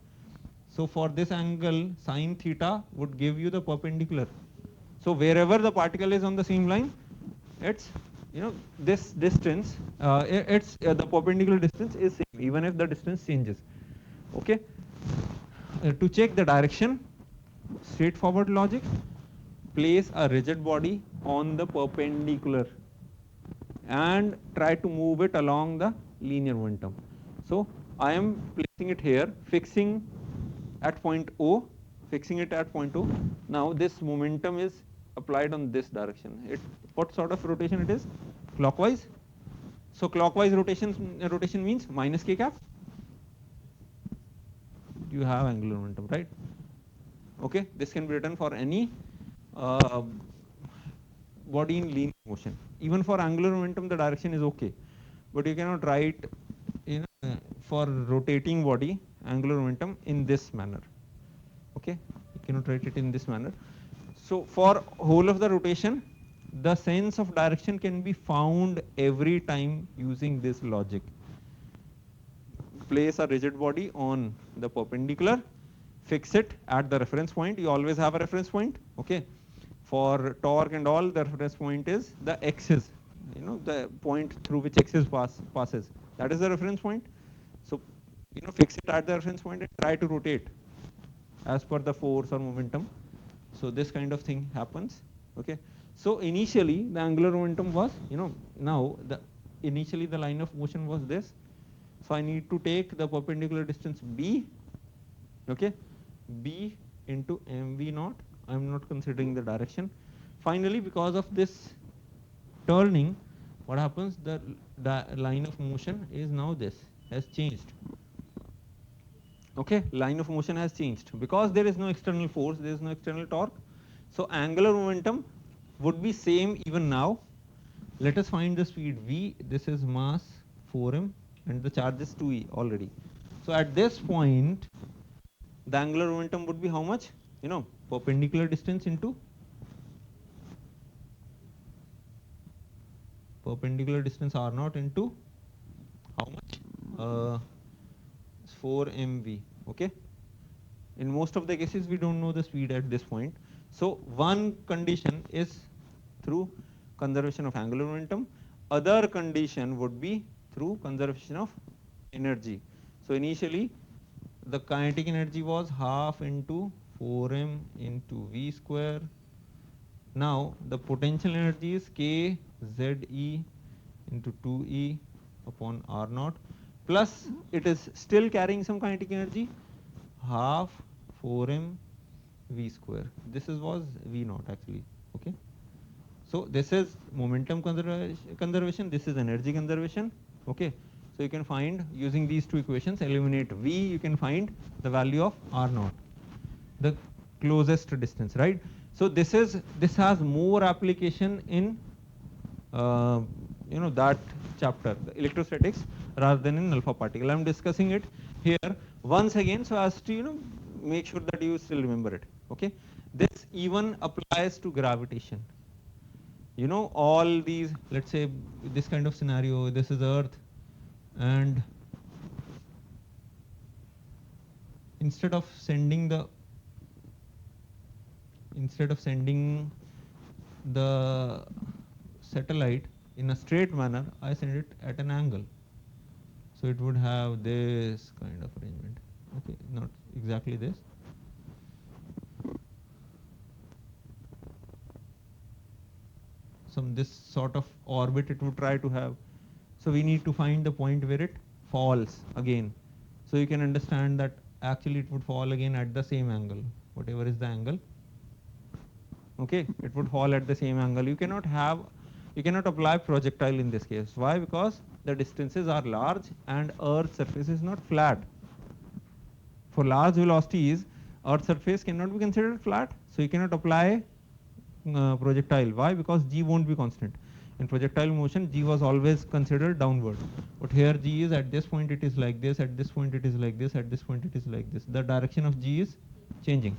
So for this angle, sine theta would give you the perpendicular. So wherever the particle is on the same line, it's this distance, it's the perpendicular distance is same even if the distance changes. Okay. To check the direction, straightforward logic, place a rigid body on the perpendicular and try to move it along the linear momentum. So I am placing it here, fixing at point O, fixing it at point O. Now this momentum is applied on this direction. What sort of rotation it is? Clockwise. So clockwise rotation means minus k cap. You have angular momentum, right? Okay, this can be written for any body in linear motion. Even for angular momentum, the direction is okay, but you cannot write for rotating body angular momentum in this manner. Okay, you cannot write it in this manner. So for whole of the rotation, the sense of direction can be found every time using this logic. Place a rigid body on the perpendicular, fix it at the reference point. You always have a reference point. Okay, for torque and all, the reference point is the axis, the point through which axis passes. That is the reference point. So fix it at the reference point and try to rotate as per the force or momentum. So this kind of thing happens. Okay, so initially the angular momentum was, now initially the line of motion was this. So I need to take the perpendicular distance b, okay, b into mv naught. I am not considering the direction. Finally, because of this turning, what happens? The line of motion is now this, has changed. Okay, line of motion has changed. Because there is no external force, there is no external torque. So angular momentum would be same even now. Let us find the speed v. This is mass 4m and the charge is 2e already. So at this point, the angular momentum would be how much? Perpendicular distance into perpendicular distance r naught into how much? 4 mv. Okay. In most of the cases, we don't know the speed at this point. So one condition is through conservation of angular momentum. Other condition would be through conservation of energy. So initially, the kinetic energy was half into 4m into v square. Now the potential energy is k ze into 2e upon r naught, plus it is still carrying some kinetic energy, half 4m v square. This was v naught actually. Okay. So this is momentum conservation. This is energy conservation. Okay. So you can find using these two equations, eliminate v, you can find the value of r naught, the closest distance, right? So this has more application in that chapter, the electrostatics, rather than in alpha particle. I'm discussing it here once again so as to make sure that you still remember it. Okay, this even applies to gravitation. All these, let's say this kind of scenario, this is Earth, and instead of sending the satellite in a straight manner, I send it at an angle. So it would have this kind of arrangement. Okay, not exactly this. This sort of orbit it would try to have. So we need to find the point where it falls again. So you can understand that actually it would fall again at the same angle, whatever is the angle. Okay, it would fall at the same angle. You cannot apply projectile in this case. Why? Because the distances are large and Earth's surface is not flat. For large velocities, Earth's surface cannot be considered flat. So you cannot apply projectile. Why? Because g won't be constant. In projectile motion, g was always considered downward. But here g is at this point it is like this, at this point it is like this, at this point it is like this. The direction of g is changing.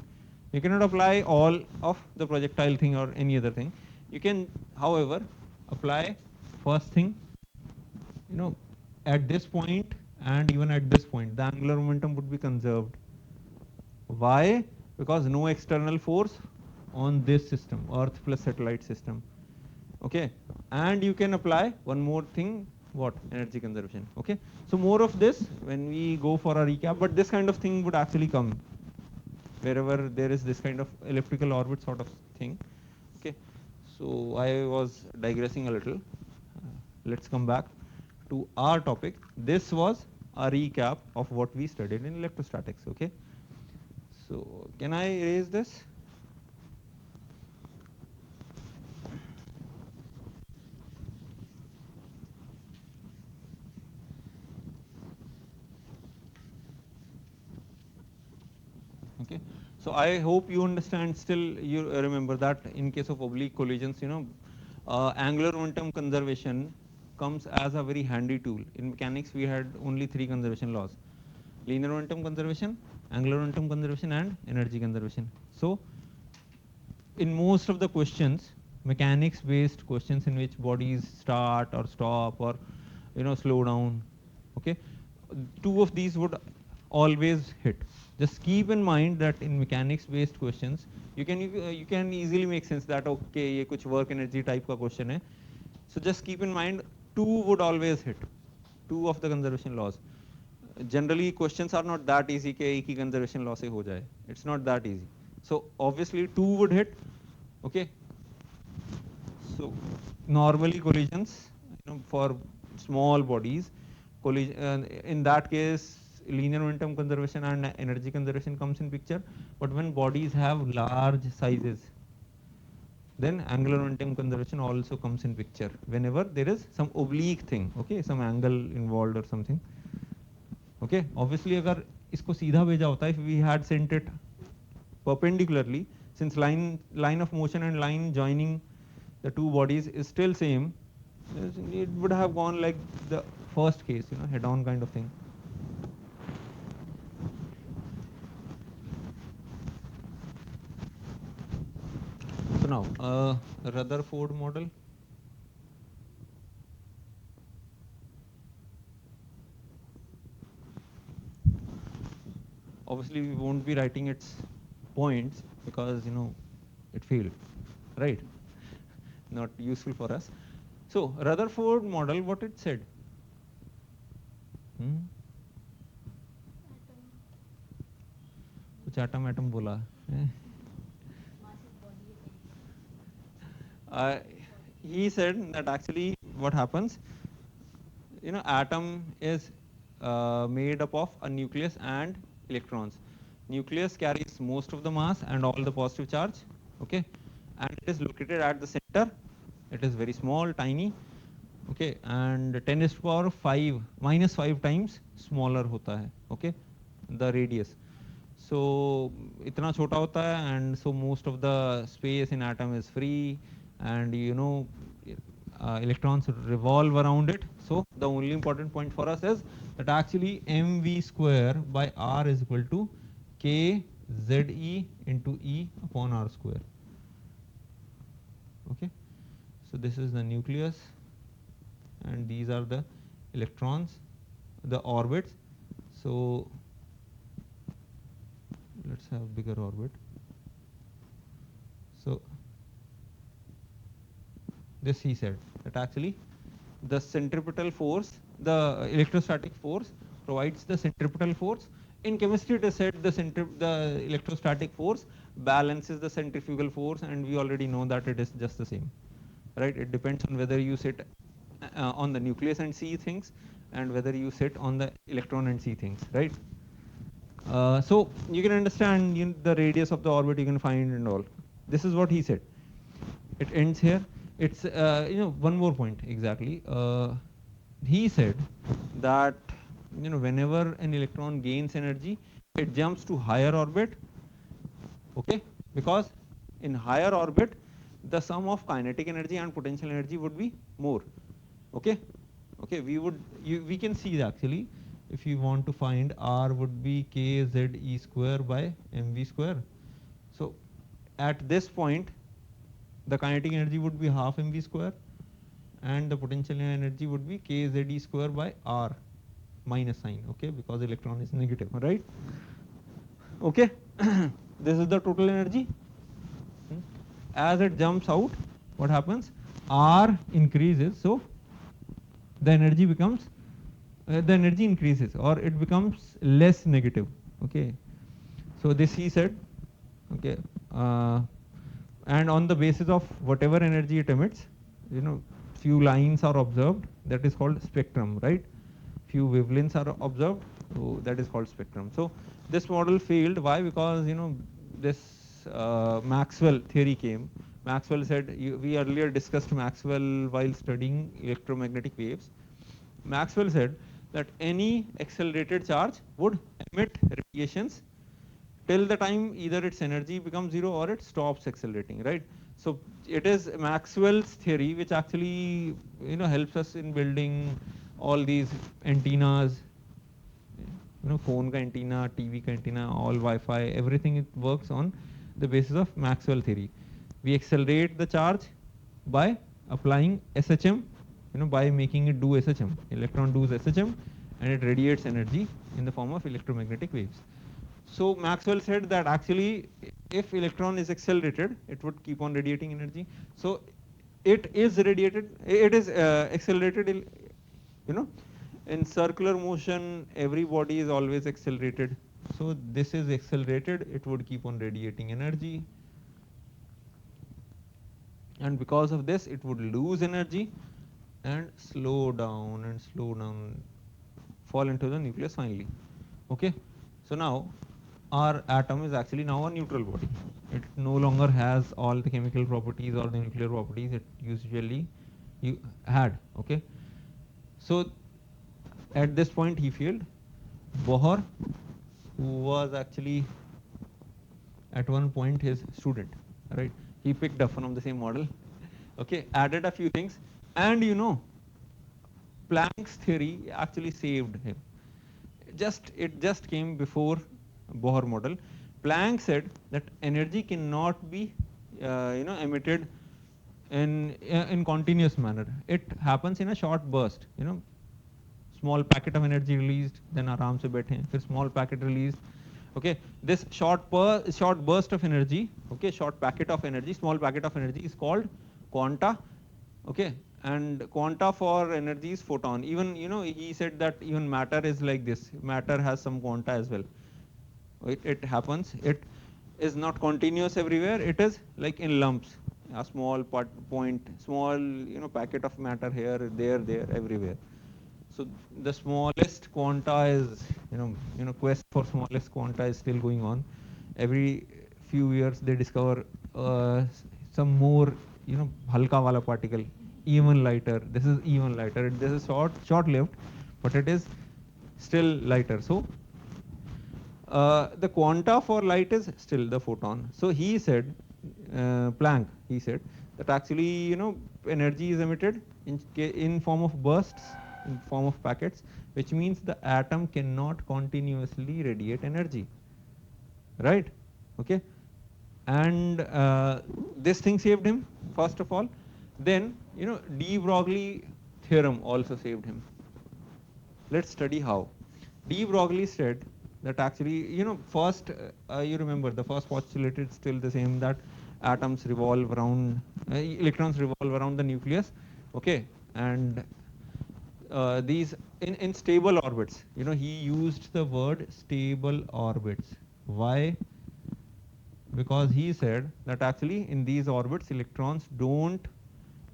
You cannot apply all of the projectile thing or any other thing. You can, however, apply first thing, at this point and even at this point, the angular momentum would be conserved. Why? Because no external force on this system, Earth plus satellite system. Okay, and you can apply one more thing, what? Energy conservation. Okay, so more of this when we go for a recap, but this kind of thing would actually come wherever there is this kind of elliptical orbit sort of thing. Okay, so I was digressing a little. Let's come back to our topic. This was a recap of what we studied in electrostatics. Okay, so can I erase this? Okay, so I hope you understand still, you remember that in case of oblique collisions, angular momentum conservation comes as a very handy tool. In mechanics, we had only 3 conservation laws: linear momentum conservation, angular momentum conservation, and energy conservation. So in most of the questions, mechanics based questions in which bodies start or stop or slow down, okay, 2 of these would always hit. Just keep in mind that in mechanics based questions you can easily make sense that okay, ye kuch work energy type ka question hai. So just keep in mind 2 would always hit, 2 of the conservation laws. Generally questions are not that easy कि एक ही conservation law से हो जाए. It's not that easy. So obviously 2 would hit. Okay. So normally collisions, for small bodies, in that case linear momentum conservation and energy conservation comes in picture. But when bodies have large sizes, then angular momentum conservation also comes in picture whenever there is some oblique thing, okay, some angle involved or something. Okay, obviously अगर इसको सीधा भेजा होता, if we had sent it perpendicularly, since line of motion and line joining the 2 bodies is still same, it would have gone like the first case, head on kind of thing. So now Rutherford model. Obviously we won't be writing its points because it failed, right? Not useful for us. So Rutherford model, what it said? कुछ atom बोला. He said that actually what happens, atom is made up of a nucleus and electrons. Nucleus carries most of the mass and all the positive charge, okay, and it is located at the center. It is very small, tiny, okay, and 10 is to the power 5 minus 5 times smaller hota hai, okay, the radius. So itna chota hota hai, and so most of the space in atom is free, and electrons revolve around it. So the only important point for us is that actually mv square by r is equal to k ze into E upon r square. Okay, so this is the nucleus, and these are the electrons, the orbits. So let's have bigger orbit. So this he said that actually the centripetal force, the electrostatic force provides the centripetal force. In chemistry, it is said the electrostatic force balances the centrifugal force, and we already know that it is just the same, right? It depends on whether you sit on the nucleus and see things, and whether you sit on the electron and see things, right? So you can understand the radius of the orbit you can find and all. This is what he said. It ends here. It's one more point exactly. He said that whenever an electron gains energy, it jumps to higher orbit. Okay, because in higher orbit, the sum of kinetic energy and potential energy would be more. Okay, okay, we can see actually. If you want to find R would be kze square by mv square. So at this point, the kinetic energy would be half mv square, and the potential energy would be kze square by r minus sign. Okay, because electron is negative, right? Okay, this is the total energy. As it jumps out, what happens? R increases, so the energy becomes the energy increases, or it becomes less negative. Okay, so this he said. Okay, and on the basis of whatever energy it emits, few lines are observed, that is called spectrum, right? Few wavelengths are observed, so that is called spectrum. So this model failed. Why? Because this Maxwell theory came. Maxwell said, we earlier discussed Maxwell while studying electromagnetic waves. Maxwell said that any accelerated charge would emit radiations till the time either its energy becomes zero or it stops accelerating, right? So it is Maxwell's theory which actually helps us in building all these antennas, phone ka antenna, TV ka antenna, all Wi-Fi, everything it works on the basis of Maxwell theory. We accelerate the charge by applying SHM, by making it do SHM. Electron does SHM, and it radiates energy in the form of electromagnetic waves. So Maxwell said that actually, if electron is accelerated, it would keep on radiating energy. So it is radiated, it is accelerated, in circular motion, every body is always accelerated. So this is accelerated, it would keep on radiating energy. And because of this, it would lose energy and slow down, fall into the nucleus finally. Okay, so now our atom is actually now a neutral body. It no longer has all the chemical properties or the nuclear properties it usually had. Okay, so at this point he failed. Bohr, who was actually at one point his student, right? He picked up from the same model. Okay, added a few things, and Planck's theory actually saved him. It just came before Bohr model. Planck said that energy cannot be emitted in continuous manner. It happens in a short burst. Small packet of energy released, then आराम से बैठे, फिर small packet released. Okay, this short burst of energy, okay, short packet of energy, small packet of energy is called quanta. Okay, and quanta for energy is photon. Even he said that even matter is like this. Matter has some quanta as well. It happens. It is not continuous everywhere. It is like in lumps. A small small packet of matter here, there, everywhere. So the smallest quanta is quest for smallest quanta is still going on. Every few years they discover some more halka wala particle, even lighter. This is even lighter. This is short lived, but it is still lighter. So the quanta for light is still the photon. So he said Planck, he said that actually, energy is emitted in form of bursts, in form of packets, which means the atom cannot continuously radiate energy, right? Okay, and this thing saved him first of all. Then, de Broglie theorem also saved him. Let's study how. De Broglie said that actually, first, you remember the first postulate is still the same, that atoms revolve around, electrons revolve around the nucleus, okay, and these in stable orbits, he used the word stable orbits. Why? Because he said that actually in these orbits electrons don't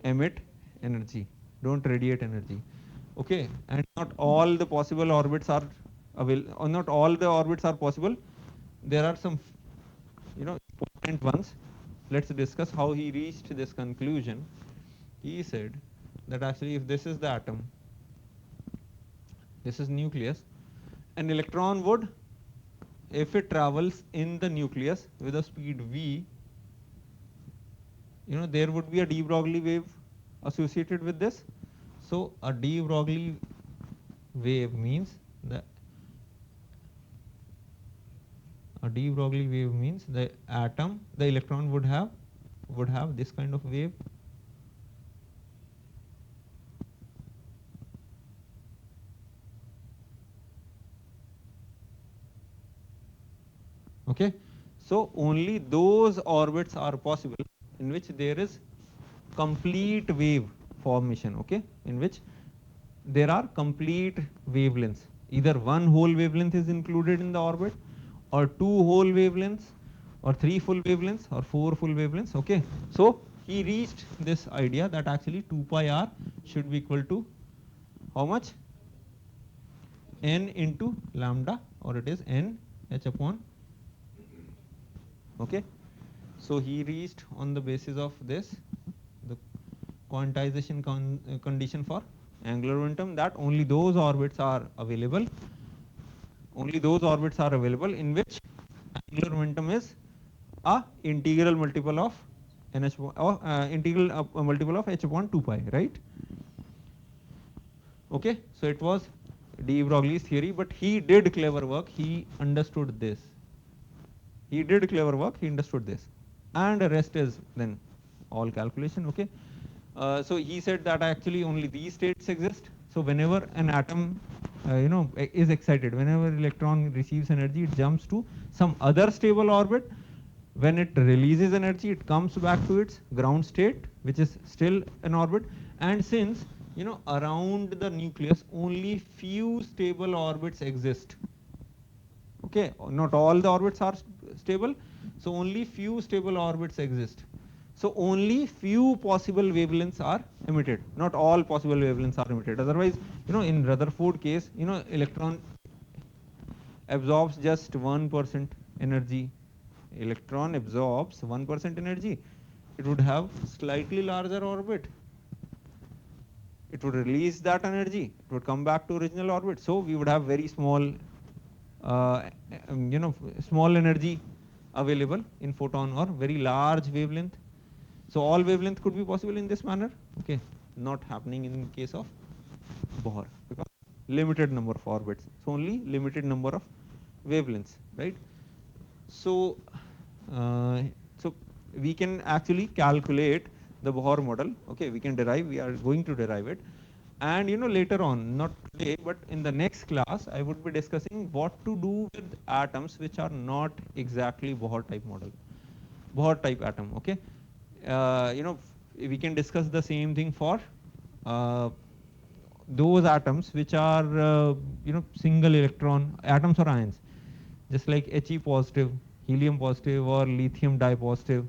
emit energy, don't radiate energy. Okay, and not all the possible orbits are available, or not all the orbits are possible. There are some, important ones. Let's discuss how he reached this conclusion. He said that actually if this is the atom, this is nucleus, an electron would, if it travels in the nucleus with a speed v, there would be a de Broglie wave associated with this. So a de Broglie wave means the atom, the electron would have this kind of wave. Okay, so only those orbits are possible in which there is complete wave formation, okay, in which there are complete wavelengths. Either one whole wavelength is included in the orbit, or two whole wavelengths, or three full wavelengths, or four full wavelengths, okay. So he reached this idea that actually 2 pi r should be equal to how much? N into lambda, or it is n h upon, okay. So he reached on the basis of this the quantization condition for angular momentum, that only those orbits are available, in which angular momentum is a integral multiple of nh, or integral multiple of h upon 2 pi, right? Okay, so it was de Broglie's theory, but he did clever work. He understood this. And the rest is then all calculation, okay. So he said that actually only these states exist. So whenever an atom, is excited, whenever electron receives energy, it jumps to some other stable orbit. When it releases energy, it comes back to its ground state, which is still an orbit. And since, around the nucleus only few stable orbits exist, okay, not all the orbits are stable, so only few stable orbits exist. So only few possible wavelengths are emitted, not all possible wavelengths are emitted. Otherwise, in Rutherford case, electron absorbs just 1% energy. Electron absorbs 1% energy. It would have slightly larger orbit. It would release that energy. It would come back to original orbit. So we would have very small, small energy available in photon, or very large wavelength. So all wavelength could be possible in this manner. Okay, not happening in case of Bohr, because limited number of orbits. So only limited number of wavelengths, right? So, so we can actually calculate the Bohr model. Okay, we are going to derive it. And later on, not today, but in the next class, I would be discussing what to do with atoms which are not exactly Bohr type model, Bohr type atom. Okay, we can discuss the same thing for those atoms which are single electron atoms or ions, just like He positive, helium positive, or lithium di positive,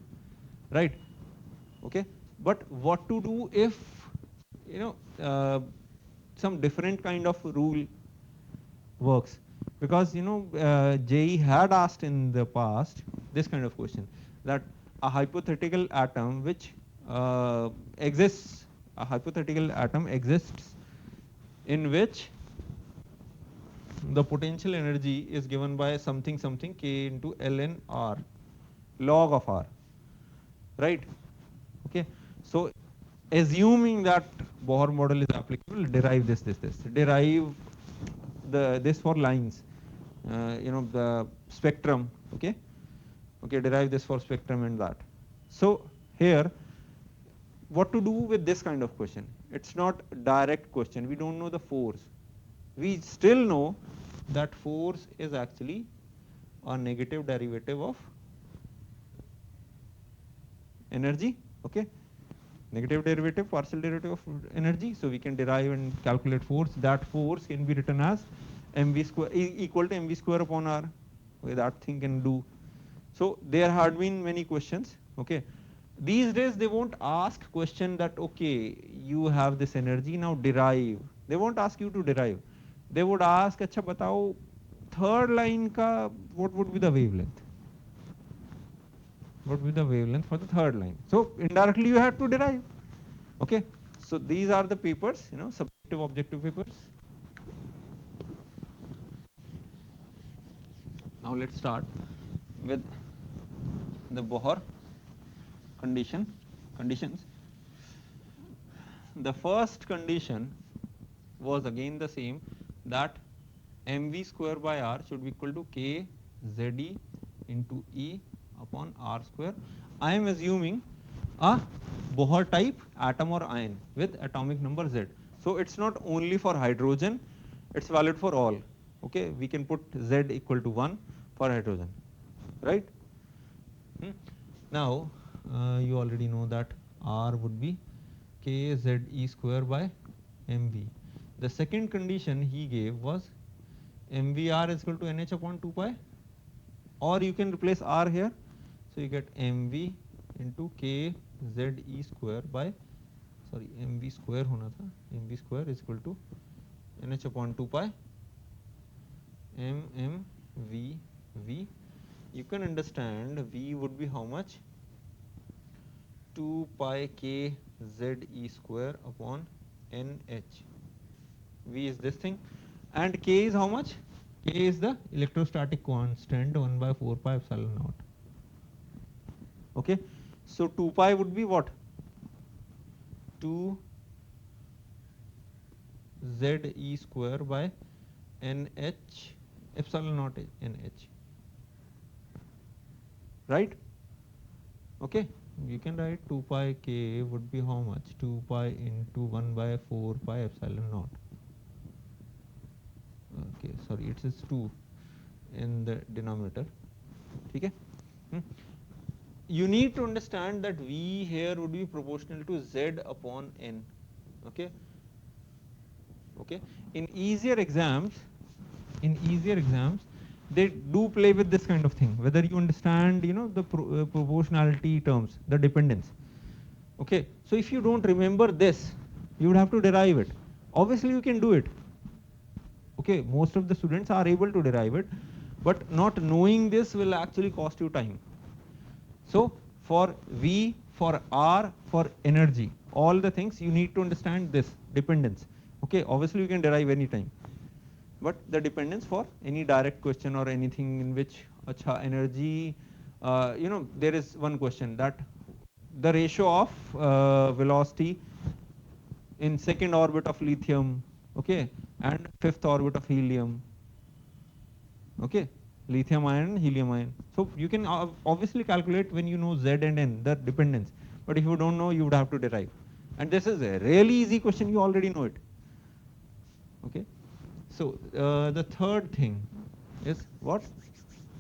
right? Okay, but what to do if some different kind of rule works? Because JE had asked in the past this kind of question, that a hypothetical atom which exists, a hypothetical atom exists in which the potential energy is given by something something k into ln r, log of r. right? Okay, so assuming that Bohr model is applicable, derive this. Derive this for lines, the spectrum. Okay, derive this for spectrum and that. So here, what to do with this kind of question? It's not direct question. We don't know the force. We still know that force is actually a negative derivative of energy. Okay, negative derivative, partial derivative of energy. So we can derive and calculate force. That force can be written as mv square equal to mv square upon r. Okay, that thing can do. So there had been many questions. Okay, these days they won't ask question that okay, you have this energy, now derive. They won't ask you to derive. They would ask, अच्छा बताओ third line का what would be the wavelength? What would be the wavelength for the third line? So indirectly you have to derive. Okay, so these are the papers, subjective objective papers. Now let's start with the Bohr conditions. The first condition was again the same, that mv square by r should be equal to k ze into E upon r square. I am assuming a Bohr type atom or ion with atomic number z. So it's not only for hydrogen, it's valid for all. Okay, we can put z equal to 1 for hydrogen, right? Now you already know that r would be kZe square by mv. The second condition he gave was mvr is equal to nh upon 2 pi, or you can replace r here. So you get mv into kZe square by, sorry, mv square hona tha, mv square is equal to nh upon 2 pi mmv. You can understand v would be how much? 2 pi k ze square upon nh. V is this thing, and k is how much? K is the electrostatic constant 1 by 4 pi epsilon naught. Okay, so 2 pi would be what? 2 ze square by nh epsilon naught nh, right? Okay, you can write 2 pi k would be how much? 2 pi into 1 by 4 pi epsilon naught. Okay, sorry, it is 2 in the denominator. Okay. You need to understand that v here would be proportional to z upon n. Okay. Okay. In easier exams, they do play with this kind of thing. Whether you understand, the proportionality terms, the dependence. Okay. So if you don't remember this, you would have to derive it. Obviously, you can do it. Okay. Most of the students are able to derive it, but not knowing this will actually cost you time. So for V, for R, for energy, all the things you need to understand this dependence. Okay, obviously you can derive any time, but the dependence for any direct question or anything in which energy, there is one question that the ratio of velocity in second orbit of lithium, okay, and fifth orbit of helium, okay, lithium ion, helium ion. So you can obviously calculate when you know Z and N, the dependence. But if you don't know, you would have to derive. And this is a really easy question, you already know it. Okay. So the third thing is what?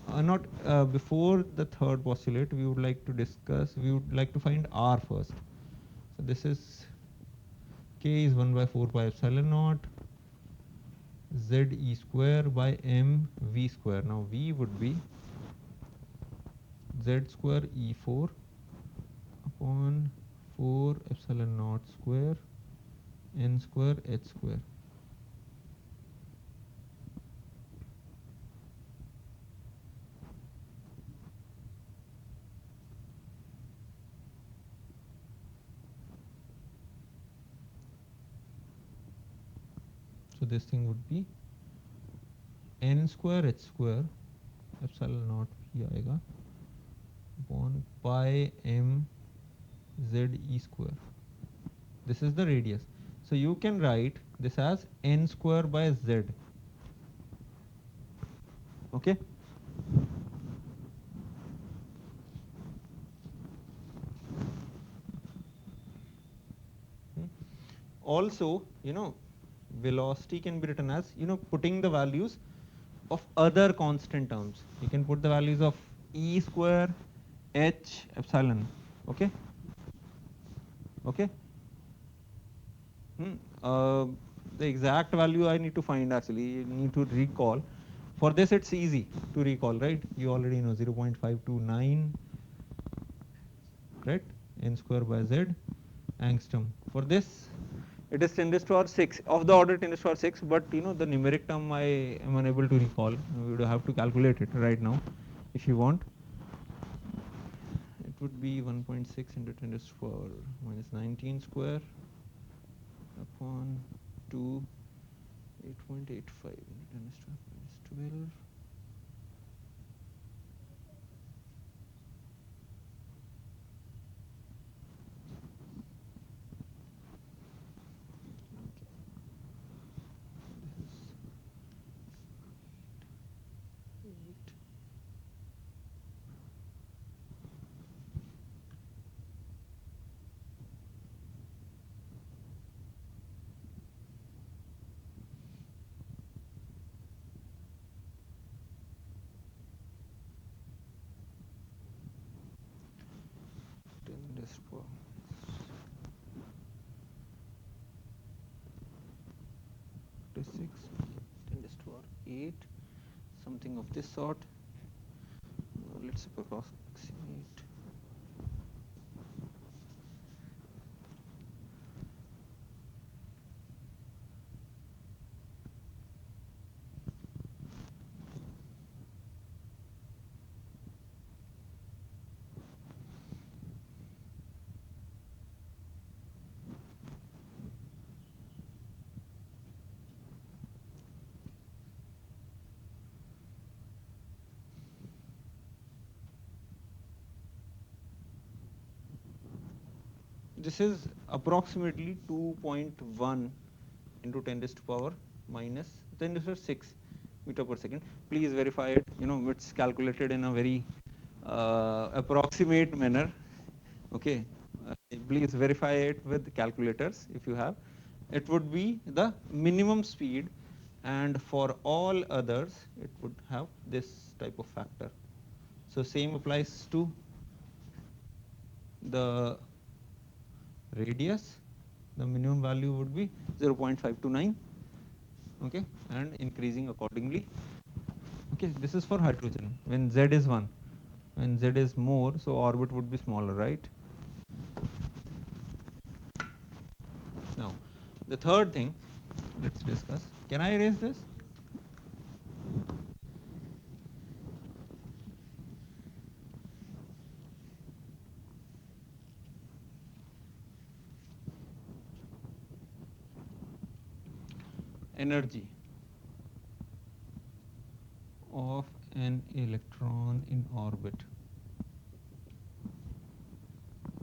Not before the third postulate, we would like to discuss, we would like to find R first. So this is K is 1 by 4 pi epsilon naught Ze square by mv square. Now v would be z square E4 upon 4 epsilon naught square n square h square. So this thing would be n square h square epsilon naught भी आएगा upon pi m ZE square. This is the radius. So you can write this as n square by z. Okay. Also, velocity can be written as, putting the values of other constant terms. You can put the values of E square, H, epsilon. Okay. Okay. Hmm. Uh, the exact value I need to find, actually, you need to recall. For this, it's easy to recall, right? You already know 0.529, right? N square by Z angstrom. For this, it is 10 raised to power 6, of the order 10 raised to power 6, but the numeric term I am unable to recall. We would have to calculate it right now if you want. It would be 1.6 into 10 raised to power minus 19 square upon 2, 8.85 into 10 raised to power minus 12. Eight. 10 raised to power 46, 10 raised to power 8, something of this sort. Let's approximate. This is approximately 2.1 into 10 raised to power minus 10 raised to power 6 meter per second. Please verify it. It's calculated in a very approximate manner. Okay. Please verify it with calculators if you have. It would be the minimum speed, and for all others, it would have this type of factor. So same applies to the radius. The minimum value would be 0.529. Okay, and increasing accordingly. Okay, this is for hydrogen when Z is 1. When Z is more, so orbit would be smaller, right? Now, the third thing, let's discuss. Can I erase this? Energy of an electron in orbit.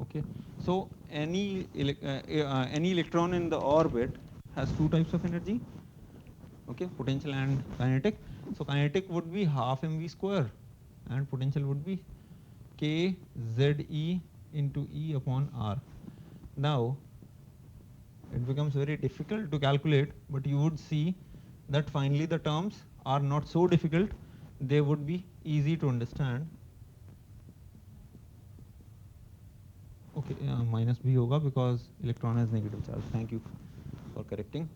Okay, so any electron in the orbit has two types of energy. Okay, potential and kinetic. So kinetic would be half mv square, and potential would be k ze into E upon R. Now, it becomes very difficult to calculate, but you would see that finally the terms are not so difficult. They would be easy to understand. Okay, minus B hoga because electron has negative charge. Thank you for correcting.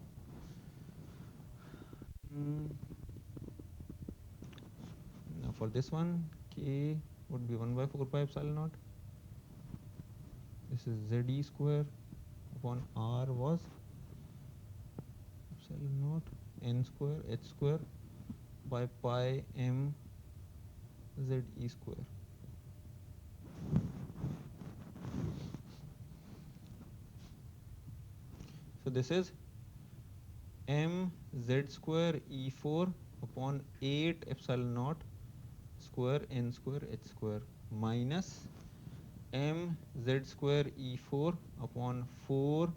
Now for this one, K would be 1 by 4 pi epsilon naught. This is ZE square upon R was epsilon naught N square H square by pi M ZE square. So this is M Z square E4 upon 8 epsilon naught square N square H square minus m z square E4 upon 4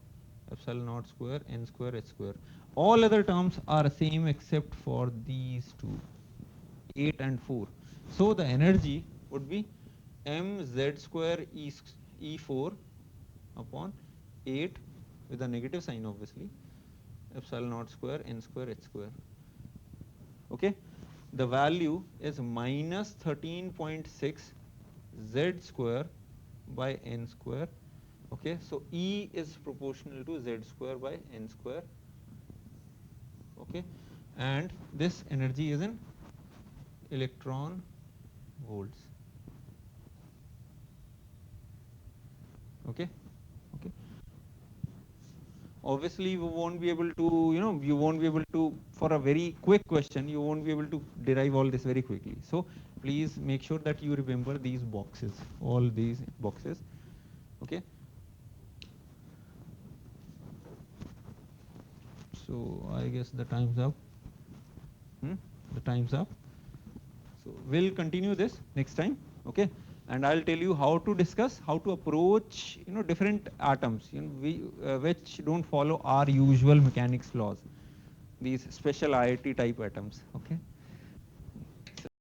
epsilon naught square n square h square. All other terms are same except for these two, 8 and 4. So the energy would be mz square E4 upon 8 with a negative sign obviously, epsilon naught square n square h square. Okay, the value is minus 13.6 z square by n square. Okay, so E is proportional to z square by n square. Okay, and this energy is in electron volts. Okay, okay. Obviously, we won't be able to, you won't be able to, for a very quick question, you won't be able to derive all this very quickly. So please make sure that you remember these boxes, all these boxes. Okay. So I guess the time's up. The time's up. So we'll continue this next time. Okay. And I'll tell you how to discuss, how to approach, different atoms, which don't follow our usual mechanics laws, these special IIT type atoms. Okay.